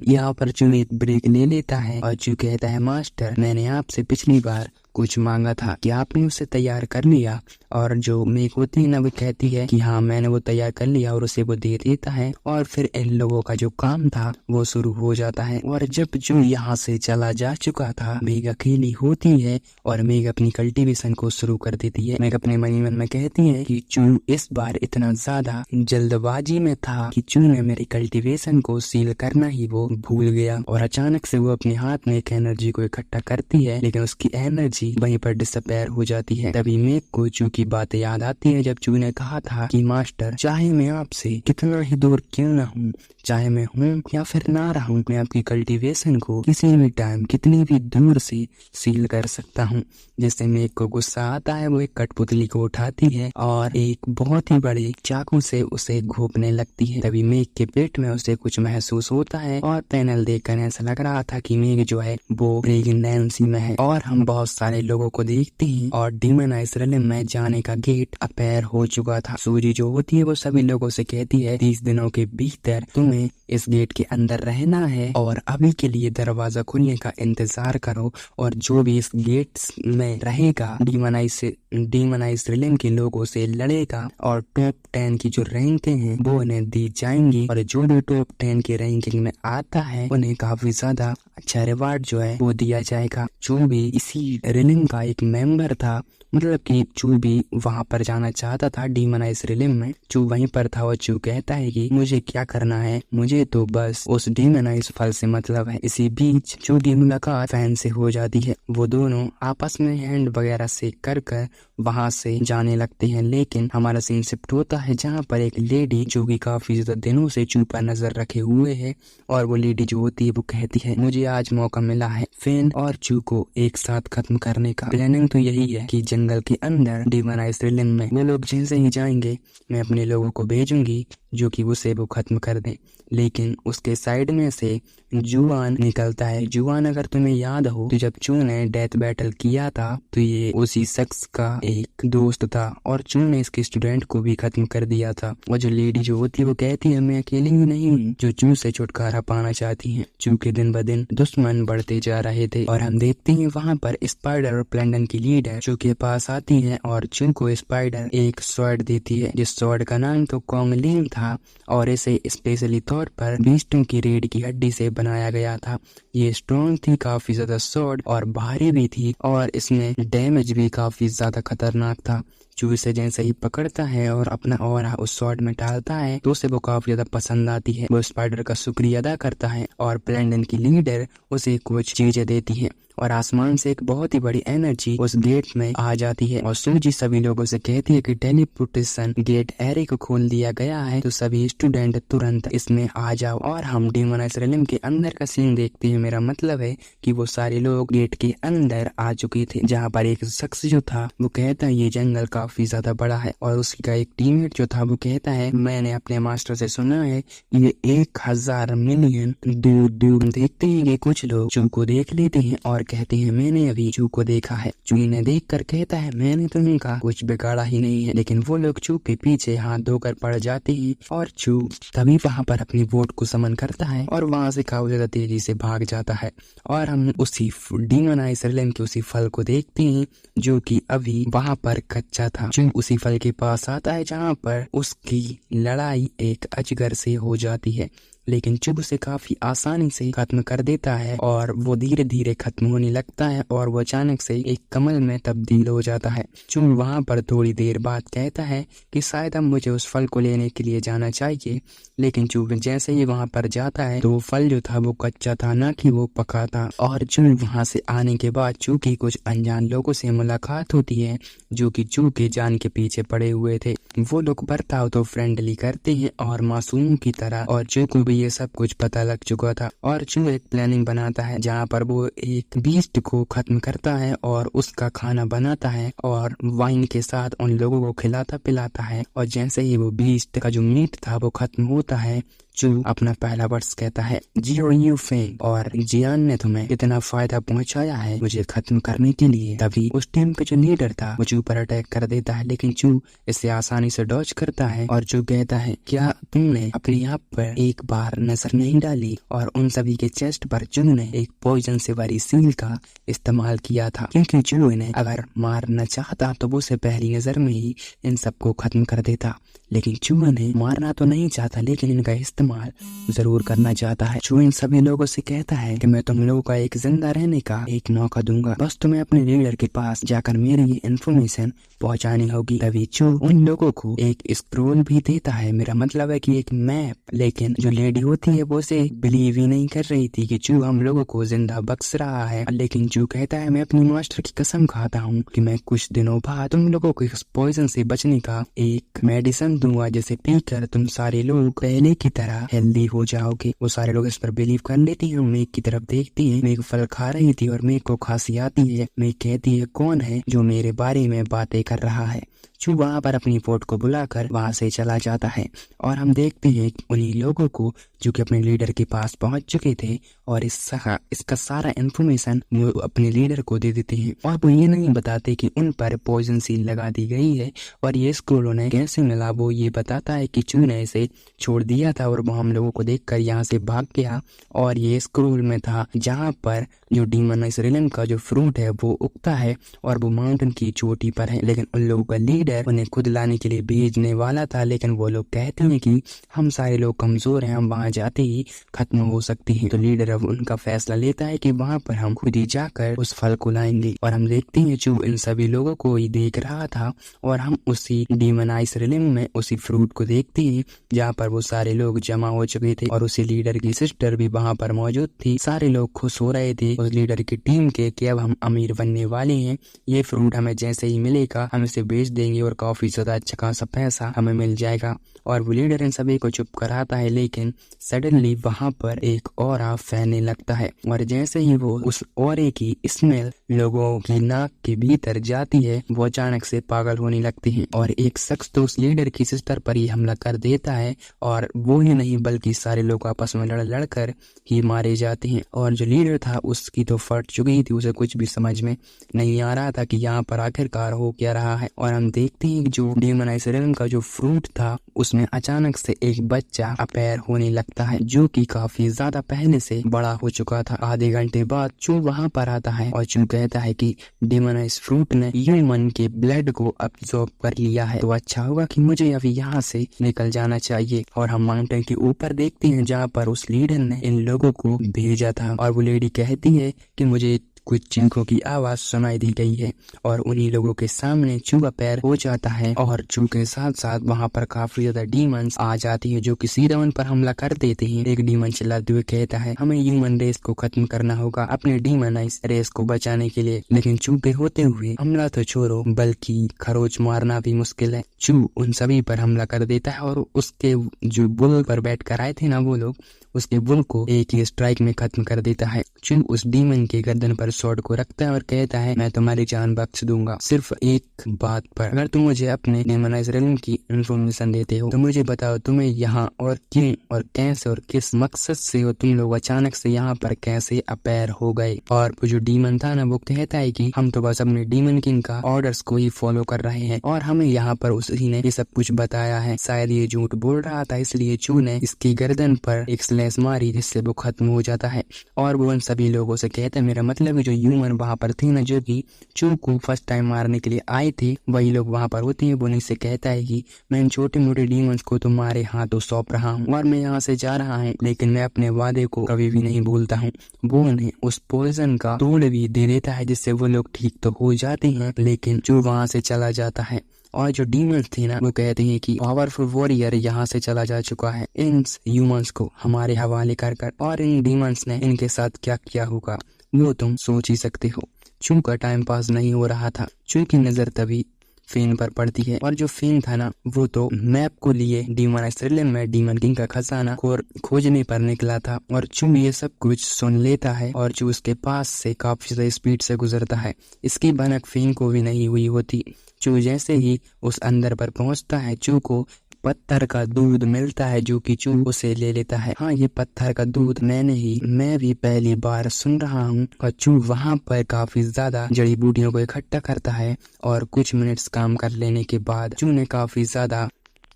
S1: यहाँ पर चू एक ब्रेक ले लेता है और चू कहता है मास्टर मैंने आपसे पिछली बार कुछ मांगा था कि आपने उसे तैयार कर लिया। और जो मेघ होती है ना वो कहती है कि हाँ मैंने वो तैयार कर लिया और उसे वो दे देता है और फिर इन लोगों का जो काम था वो शुरू हो जाता है। और जब जो यहाँ से चला जा चुका था मेघ अकेली होती है और मेघ अपनी कल्टीवेशन को शुरू कर देती है। मेघ अपने मन में कहती है कि चू इस बार इतना ज्यादा जल्दबाजी में था कि चू ने मेरी कल्टीवेशन को सील करना ही वो भूल गया। और अचानक से वो अपने हाथ में एक एनर्जी को इकट्ठा करती है लेकिन उसकी एनर्जी वहीं पर डिसअपेयर हो जाती है। तभी मेघ को चू की बातें याद आती है जब चू ने कहा था कि मास्टर चाहे मैं आपसे कितना ही दूर क्यों ना हूँ, चाहे मैं हूँ या फिर ना रहूं, मैं आपकी कल्टीवेशन को किसी भी टाइम कितनी भी दूर से सील कर सकता हूँ। जिससे मेघ को गुस्सा आता है वो एक कठपुतली को उठाती है और एक बहुत ही बड़े चाकू से उसे घोंपने लगती है। तभी मेघ के पेट में उसे कुछ महसूस होता है और पैनल देखकर ऐसा लग रहा था कि मेघ जो है वो प्रेगनेंसी में है। और हम बहुत सारे लोगों को देखते हैं और डीमनाइज्ड रिलिम में जाने का गेट अपेयर हो चुका था। सूजी जो होती है वो सभी लोगों से कहती है 30 दिनों के भीतर तुम्हें इस गेट के अंदर रहना है और अभी के लिए दरवाजा खुलने का इंतजार करो और जो भी इस गेट में रहेगा डीमनाइज्ड रिलिम के लोगों से लड़ेगा और टॉप 10 की जो रैंकें हैं वो उन्हें दी जाएंगी और जो भी टॉप 10 की रैंकिंग में आता है उन्हें काफी ज्यादा अच्छा रिवार्ड जो है वो दिया जाएगा। जो भी इसी रिलिम का एक मेंबर था मतलब कि चू भी वहां पर जाना चाहता था डीमनाइज्ड रिलिम में, चू वहीं पर था और चू कहता है कि मुझे क्या करना है, मुझे तो बस उस डीमनाइज्ड फल से मतलब है। इसी बीच चू की मुलाकात फैन से हो जाती है। वो दोनों आपस में हैंड वगैरह से कर वहां से जाने लगते हैं। लेकिन हमारा सीन शिफ्ट होता है जहाँ पर एक लेडी जो कि काफी ज्यादा दिनों से चू पर नजर रखे हुए है और वो लेडी जो होती है वो कहती है मुझे आज मौका मिला है फैन और चू को एक साथ खत्म करने का। प्लानिंग तो यही है कि जंगल के अंदर डीमनाइज्ड रिलिम में वो लोग जैसे ही जाएंगे मैं अपने लोगों को भेजूंगी जो कि उसे वो खत्म कर दे। लेकिन उसके साइड में से जुआन निकलता है। जुआन अगर तुम्हें याद हो तो जब चू ने डेथ बैटल किया था तो ये उसी शख्स का एक दोस्त था और चू ने इसके स्टूडेंट को भी खत्म कर दिया था। और जो लेडी जो होती है वो कहती है मैं अकेली ही नहीं हूँ जो चू से छुटकारा पाना चाहती है। चू के दिन ब दिन दुश्मन बढ़ते जा रहे थे और हम देखते हैं वहाँ पर स्पाइडर और प्लैंडन की लीडर चू के पास आती है और चू को स्पाइडर एक स्वॉर्ड देती है जिस स्वॉर्ड का नाम तो कॉन्गलिन था था और इसे स्पेशली तौर पर बीस्टों की रीढ़ की हड्डी से बनाया गया था। ये स्ट्रॉन्ग थी, काफी ज्यादा सॉफ्ट और भारी भी थी और इसमें डैमेज भी काफी ज्यादा खतरनाक था। चू इसे जैसे ही पकड़ता है और अपना ऑरा उस स्वॉर्ड में डालता है तो उसे वो काफी ज्यादा पसंद आती है। वो स्पाइडर का शुक्रिया अदा करता है और ब्लेंडन की लीडर उसे कुछ चीजें देती है और आसमान से एक बहुत ही बड़ी एनर्जी उस गेट में आ जाती है और सूजी सभी लोगों से कहती है कि टेलीपोर्टेशन गेट एरे को खोल दिया गया है, तो सभी स्टूडेंट तुरंत इसमें आ जाओ। और हम डीमोनाइज्ड रियल्म के अंदर का सीन देखते हैं। मेरा मतलब है कि वो सारे लोग गेट के अंदर आ चुके थे, जहाँ पर एक शख्स जो था वो कहता है ये जंगल काफी ज्यादा बड़ा है और उसका एक टीममेट जो था वो कहता है मैंने अपने मास्टर से सुना है ये 1000 मिलियन दूर। देखते हैं कि कुछ लोग चू को देख लेते हैं और कहते हैं मैंने अभी चू को देखा है। चू इन्हें देख कर कहता है मैंने तो इनका कुछ बिगाड़ा ही नहीं है, लेकिन वो लोग चू के पीछे हाथ धोकर पड़ जाते हैं और चू तभी वहाँ पर अपनी बोट को समन करता है और वहाँ से काफी ज्यादा तेजी से भाग जाता है। और हम उसी डीमोनाइज्ड रियल्म के उसी फल को देखते हैं जो कि अभी वहाँ पर कच्चा था। चू उसी फल के पास आता है जहाँ पर उसकी लड़ाई एक अजगर से हो जाती है, लेकिन चू उसे काफी आसानी से खत्म कर देता है और वो धीरे धीरे खत्म होने लगता है और वो अचानक से एक कमल में तब्दील हो जाता है। चू वहाँ पर थोड़ी देर बाद कहता है कि शायद अब मुझे उस फल को लेने के लिए जाना चाहिए, लेकिन चू जैसे ही वहाँ पर जाता है तो वो फल जो था वो कच्चा था, ना कि वो पका था। और चू वहाँ से आने के बाद चू की कुछ अनजान लोगों से मुलाकात होती है जो कि चू के जान के पीछे पड़े हुए थे। वो लोग बर्ताव तो फ्रेंडली करते हैं और मासूम की तरह, और चू को भी ये सब कुछ पता लग चुका था और चू एक प्लानिंग बनाता है जहाँ पर वो एक बीस्ट को खत्म करता है और उसका खाना बनाता है और वाइन के साथ उन लोगों को खिलाता पिलाता है। और जैसे ही वो बीस्ट का जो मीट था वो खत्म होता है, चू अपना पहला वर्ड्स कहता है जियो यू फेंग, और जियान ने तुम्हें कितना फायदा पहुंचाया है मुझे खत्म करने के लिए। तभी उस टीम का जो लीडर था वो चू पर अटैक कर देता है, लेकिन चू इसे आसानी से डॉज करता है और चू कहता है क्या तुमने अपने आप पर एक बार नजर नहीं डाली। और उन सभी के चेस्ट पर चू ने एक पॉइजन से भरी सील का इस्तेमाल किया था, क्योंकि चू इन्हें अगर मारना चाहता तो वो उसे पहली नजर में ही इन सबको खत्म कर देता। लेकिन चू इन्हें मारना तो नहीं चाहता, लेकिन इनका इस्तेमाल जरूर करना चाहता है। चू इन सभी लोगों से कहता है कि मैं तुम लोगों का एक जिंदा रहने का एक मौका दूंगा, बस तुम्हें अपने लीडर के पास जाकर मेरी ये इन्फॉर्मेशन पहुंचानी होगी। तभी चू उन लोगों को एक स्क्रोल भी देता है, मेरा मतलब है कि एक मैप। लेकिन जो लेडी होती है वो उसे बिलीव ही नहीं कर रही थी कि चू हम लोगों को जिंदा बख्श रहा है। लेकिन चू कहता है मैं अपनी मास्टर की कसम खाता हूँ कि मैं कुछ दिनों बाद तुम लोगों को इस पॉइजन से बचने का एक मेडिसिन दूंगा, जिसे पीकर तुम सारे लोग पहले की तरह हेल्दी हो जाओगे। वो सारे लोग इस पर बिलीव कर लेती हैं। मेघ की तरफ देखती है, मेघ फल खा रही थी और मेघ को खांसी आती है। मेघ कहती है कौन है जो मेरे बारे में बातें कर रहा है। चू वहाँ पर अपनी पोर्ट को बुलाकर वहाँ से चला जाता है और हम देखते हैं उन्हीं लोगों को जो कि अपने लीडर के पास पहुंच चुके थे और इसका सारा इन्फॉर्मेशन वो अपने लीडर को दे देते हैं। और वो ये नहीं बताते कि उन पर पॉइजन सील लगा दी गई है और ये स्क्रोल उन्हें कैसे मिला। वो ये बताता है कि चू ने इसे छोड़ दिया था और वो हम लोगों को देखकर यहाँ से भाग गया और ये स्क्रोल में था जहाँ पर जो डीमोनाइज्ड रियल्म का जो फ्रूट है वो उगता है और वो माउंटेन की चोटी पर है। लेकिन उन लोगों का लीडर उन्हें खुद लाने के लिए भेजने वाला था, लेकिन वो लोग कहते हैं कि हम सारे लोग कमजोर हैं, हम वहाँ जाते ही खत्म हो सकती है। तो लीडर अब उनका फैसला लेता है कि वहाँ पर हम खुद ही जाकर उस फल को लाएंगे। और हम देखते हैं चू इन सभी लोगों को ही देख रहा था और हम उसी डीमोनाइज्ड रियल्म में उसी फ्रूट को देखते हैं जहाँ पर वो सारे लोग जमा हो चुके थे और उसी लीडर की सिस्टर भी वहाँ पर मौजूद थी। सारे लोग खुश हो रहे थे उस लीडर की टीम के कि अब हम अमीर बनने वाले हैं, ये फ्रूट हमें जैसे ही मिलेगा हम इसे बेच देंगे और काफी ज्यादा अच्छा खासा पैसा हमें मिल जाएगा। और वो लीडर इन सभी को चुप कराता है, लेकिन सडनली वहाँ पर एक ऑरा फैलने लगता है और जैसे ही वो उस ऑरे की स्मेल लोगों की नाक के भीतर जाती है वो अचानक से पागल होने लगते हैं और एक शख्स तो उस लीडर की सिस्टर पर ही हमला कर देता है और वो ही नहीं बल्कि सारे लोग आपस में लड़ कर ही मारे जाते हैं। और जो लीडर था उसकी तो फट चुकी थी, उसे कुछ भी समझ में नहीं आ रहा था कि यहाँ पर आखिरकार हो क्या रहा है। और हम देखते हैं कि जो डीमोनाइजेशन का जो फ्रूट था उसमें अचानक से एक बच्चा अपीयर होने लगता है जो कि काफी ज्यादा पहले से बड़ा हो चुका था। आधे घंटे बाद चू वहां पर आता है और चू कहता है कि डीमोनाइज फ्रूट ने ह्यूमन के ब्लड को अब्सॉर्ब कर लिया है, तो अच्छा होगा कि मुझे अभी यहाँ से निकल जाना चाहिए। और हम माउंटेन के ऊपर देखते हैं जहाँ पर उस लीडर ने इन लोगों को भेजा था और वो लेडी कहती है कि मुझे कुछ चीखों की आवाज सुनाई दी गई है और उन्हीं लोगों के सामने चू अपीयर हो जाता है और चू के साथ साथ वहाँ पर काफी ज्यादा डीमंस आ जाती है जो कि सीधा उन पर हमला कर देते हैं। एक डीमन चिल्लाते हुए कहता है हमें ह्यूमन रेस को खत्म करना होगा अपने डीमनाइज रेस को बचाने के लिए, लेकिन चू के होते हुए हमला तो छोड़ो बल्कि खरोच मारना भी मुश्किल है। चू उन सभी पर हमला कर देता है और उसके जो बुल पर बैठ कर आए थे ना वो लोग, उसके बुल को एक ही स्ट्राइक में खत्म कर देता है। चू उस डीमन के गर्दन पर स्वॉर्ड को रखता है और कहता है मैं तुम्हारी जान बख्श दूंगा सिर्फ एक बात पर, अगर तुम मुझे अपने डीमोनाइज रेलम की इंफॉर्मेशन देते हो तो मुझे बताओ तुम्हें यहाँ और क्यों और कैसे और किस मकसद से हो तुम लोग अचानक से यहाँ पर कैसे अपीयर हो गए। और वो जो डीमन था ना वो कहता है कि हम तो बस अपने डीमन किंग का ऑर्डर्स को ही फॉलो कर रहे हैं और हमें यहाँ पर उसी ने ये सब कुछ बताया है, शायद ये झूठ बोल रहा था इसलिए चू ने इसकी गर्दन पर एक स्लैश मारी जिससे वो खत्म हो जाता है। और वो उन सभी लोगों से कहता है मेरा मतलब है जो ह्यूमन वहाँ पर थे ना जो कि चू को फर्स्ट टाइम मारने के लिए आए थे वही लोग वहाँ पर होते हैं। वो उनसे कहता है कि मैं इन छोटे मोटे डीमंस को तुम्हारे हाथों सौंप रहा हूँ और मैं यहाँ से जा रहा हूँ, लेकिन मैं अपने वादे को कभी भी नहीं भूलता हूँ। वो उन्हें उस पॉइजन का तोड़ भी दे देता है जिससे वो लोग ठीक तो हो जाते हैं, लेकिन चू वहाँ से चला जाता है। और जो डीमंस थे ना वो कहते हैं कि पावरफुल वॉरियर यहाँ से चला जा चुका है इन ह्यूमंस को हमारे हवाले कर और इन डीमंस ने इनके साथ क्या किया होगा वो तुम सोच ही सकते हो। चू का टाइम पास नहीं हो रहा था। चू की नजर तभी फेन पर पड़ती है और जो फेन था ना वो तो मैप को लिए डीमोनाइजेशन में डीमन किंग का खजाना खोजने पर निकला था। और चू ये सब कुछ सुन लेता है और चू उसके पास से काफी ज्यादा स्पीड से गुजरता है, इसकी भनक फेन को भी नहीं हुई होती। चू जैसे ही उस अंदर पर पहुंचता है चू को पत्थर का दूध मिलता है जो कि चू उसे ले लेता है। हाँ ये पत्थर का दूध मैं भी पहली बार सुन रहा हूँ। और चू वहाँ पर काफी ज्यादा जड़ी बूटियों को इकट्ठा करता है और कुछ मिनट्स काम कर लेने के बाद चू ने काफी ज्यादा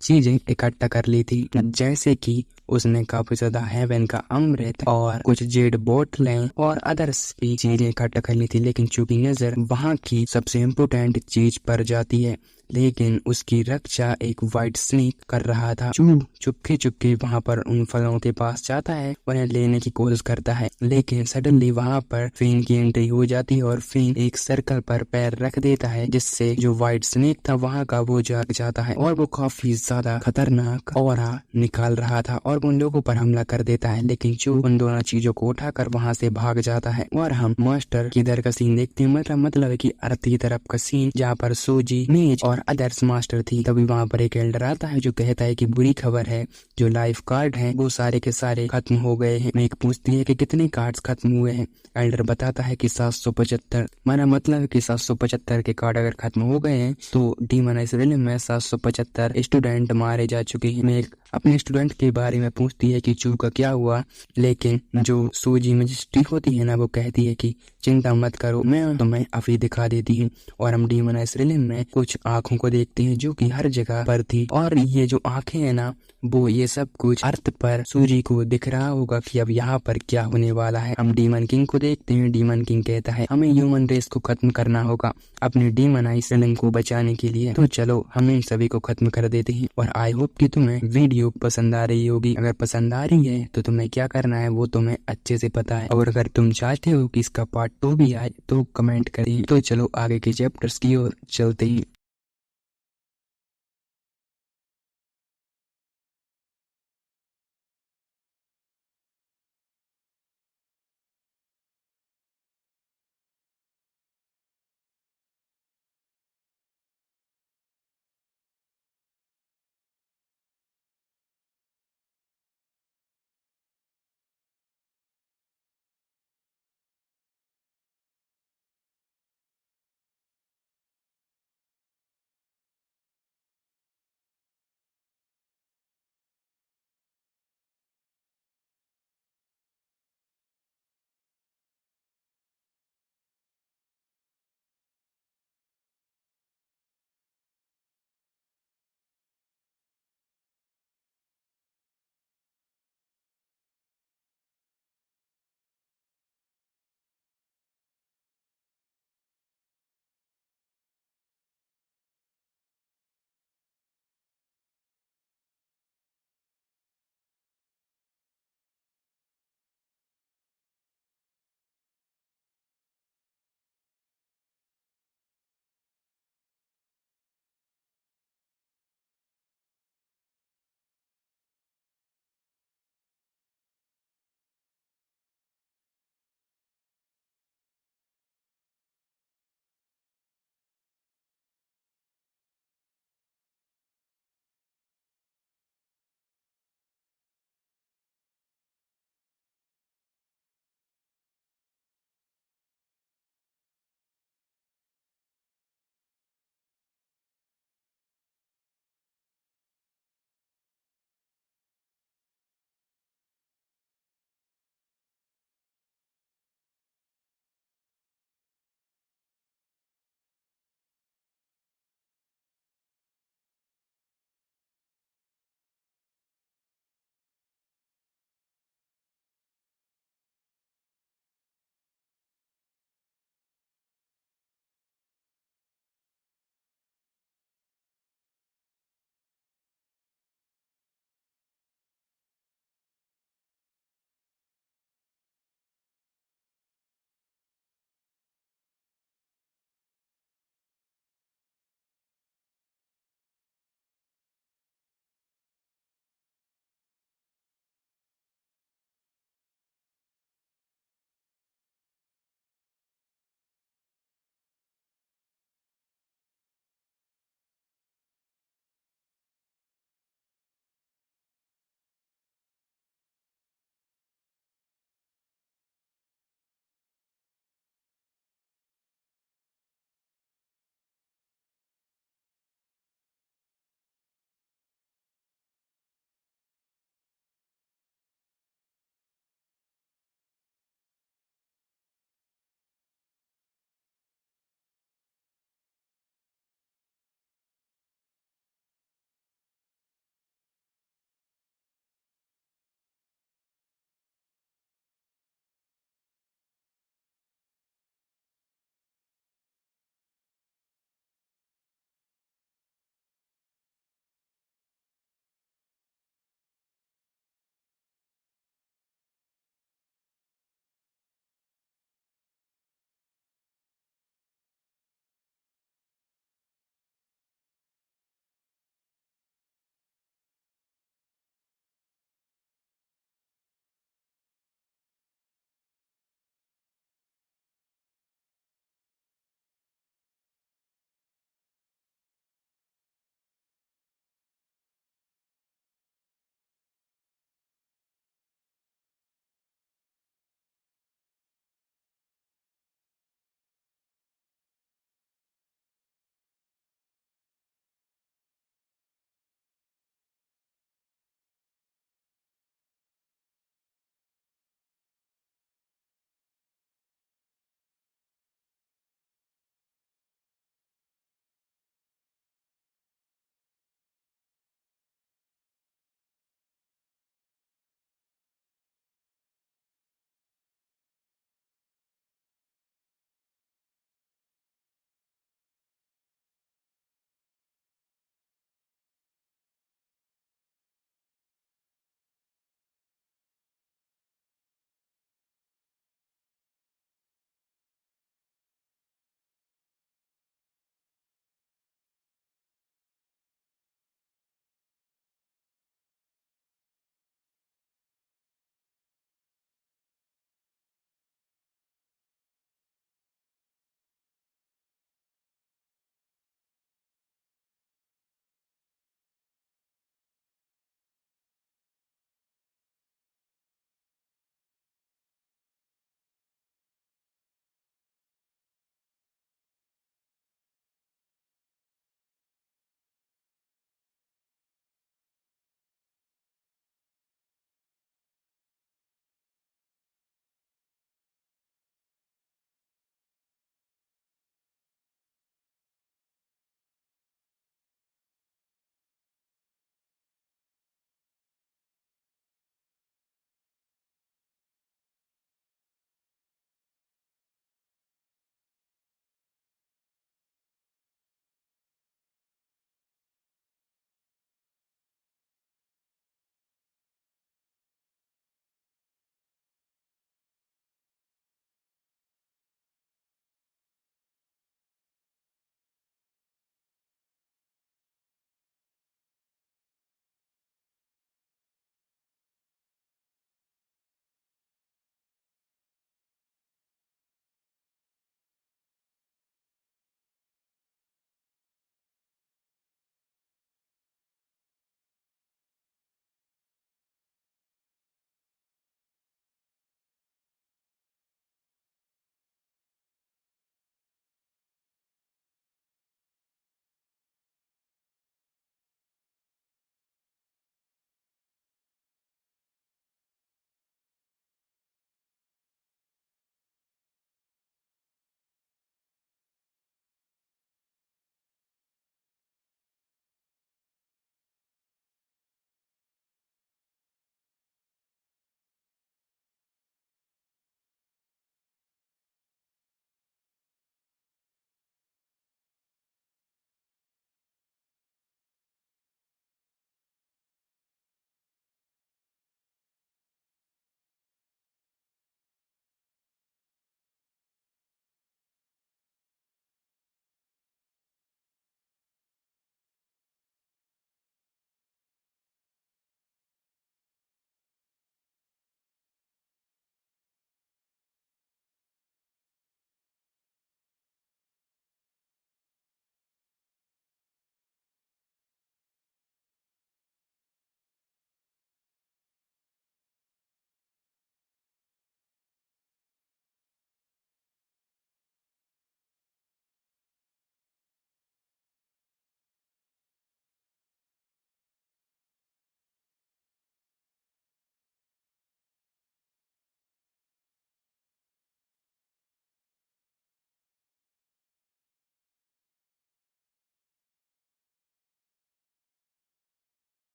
S1: चीजें इकट्ठा कर ली थी, जैसे कि उसने काफी ज्यादा हेवन का अमृत और कुछ जेड बोतलें और अदर्स भी चीजें इकट्ठा कर ली थी। लेकिन चूंकि नजर वहाँ की सबसे इम्पोर्टेंट चीज पर जाती है, लेकिन उसकी रक्षा एक व्हाइट स्नेक कर रहा था। चू चुपके चुपके वहाँ पर उन फलों के पास जाता है, उन्हें लेने की कोशिश करता है, लेकिन सडनली वहाँ पर फेन की एंट्री हो जाती है और फेन एक सर्कल पर पैर रख देता है जिससे जो व्हाइट स्नेक था वहाँ का वो जाग जाता है और वो काफी ज्यादा खतरनाक ऑरा निकाल रहा था और उन लोगों पर हमला कर देता है। लेकिन चू उन दोनों चीजों को उठाकर वहाँ से भाग जाता है और हम मास्टर की दर का सीन देखते हैं, मतलब है कि अर्थ की तरफ का सीन जहाँ पर सूजी मेज और अदर्स मास्टर थी। तभी वहाँ पर एक एल्डर आता है जो कहता है कि बुरी खबर है, जो लाइफ कार्ड हैं वो सारे के सारे खत्म हो गए हैं। मेक पूछती है कि कितने कार्ड्स खत्म हुए हैं। एल्डर बताता है कि 775। मेरा मतलब है कि 775 के कार्ड अगर खत्म हो गए हैं तो डीमोनाइजेशन में 775 स्टूडेंट मारे जा चुके हैं। मेक अपने स्टूडेंट के बारे में पूछती है कि चू का क्या हुआ, लेकिन जो सूजी मजिस्ट्री होती है ना वो कहती है कि चिंता मत करो, मैं तुम्हें अभी दिखा देती हूँ। और हम डीमोनाइजेशन में कुछ आंखों को देखते हैं जो कि हर जगह पर थी और ये जो आंखें है ना वो ये सब कुछ अर्थ पर सूजी को दिख रहा होगा कि अब यहाँ पर क्या होने वाला है। हम डीमन किंग को देखते हैं। डीमन किंग कहता है हमें ह्यूमन रेस को खत्म करना होगा अपने डीमोनाइजेशन को बचाने के लिए, तो चलो हम इन सभी को खत्म कर देते हैं। और आई होप कि तुम्हें वीडियो पसंद आ रही होगी। अगर पसंद आ रही है तो तुम्हें क्या करना है वो तुम्हें अच्छे से पता है, और अगर तुम चाहते हो कि इसका पार्ट 2 भी आए तो कमेंट करें। तो चलो आगे के चैप्टर्स की ओर चलते हैं।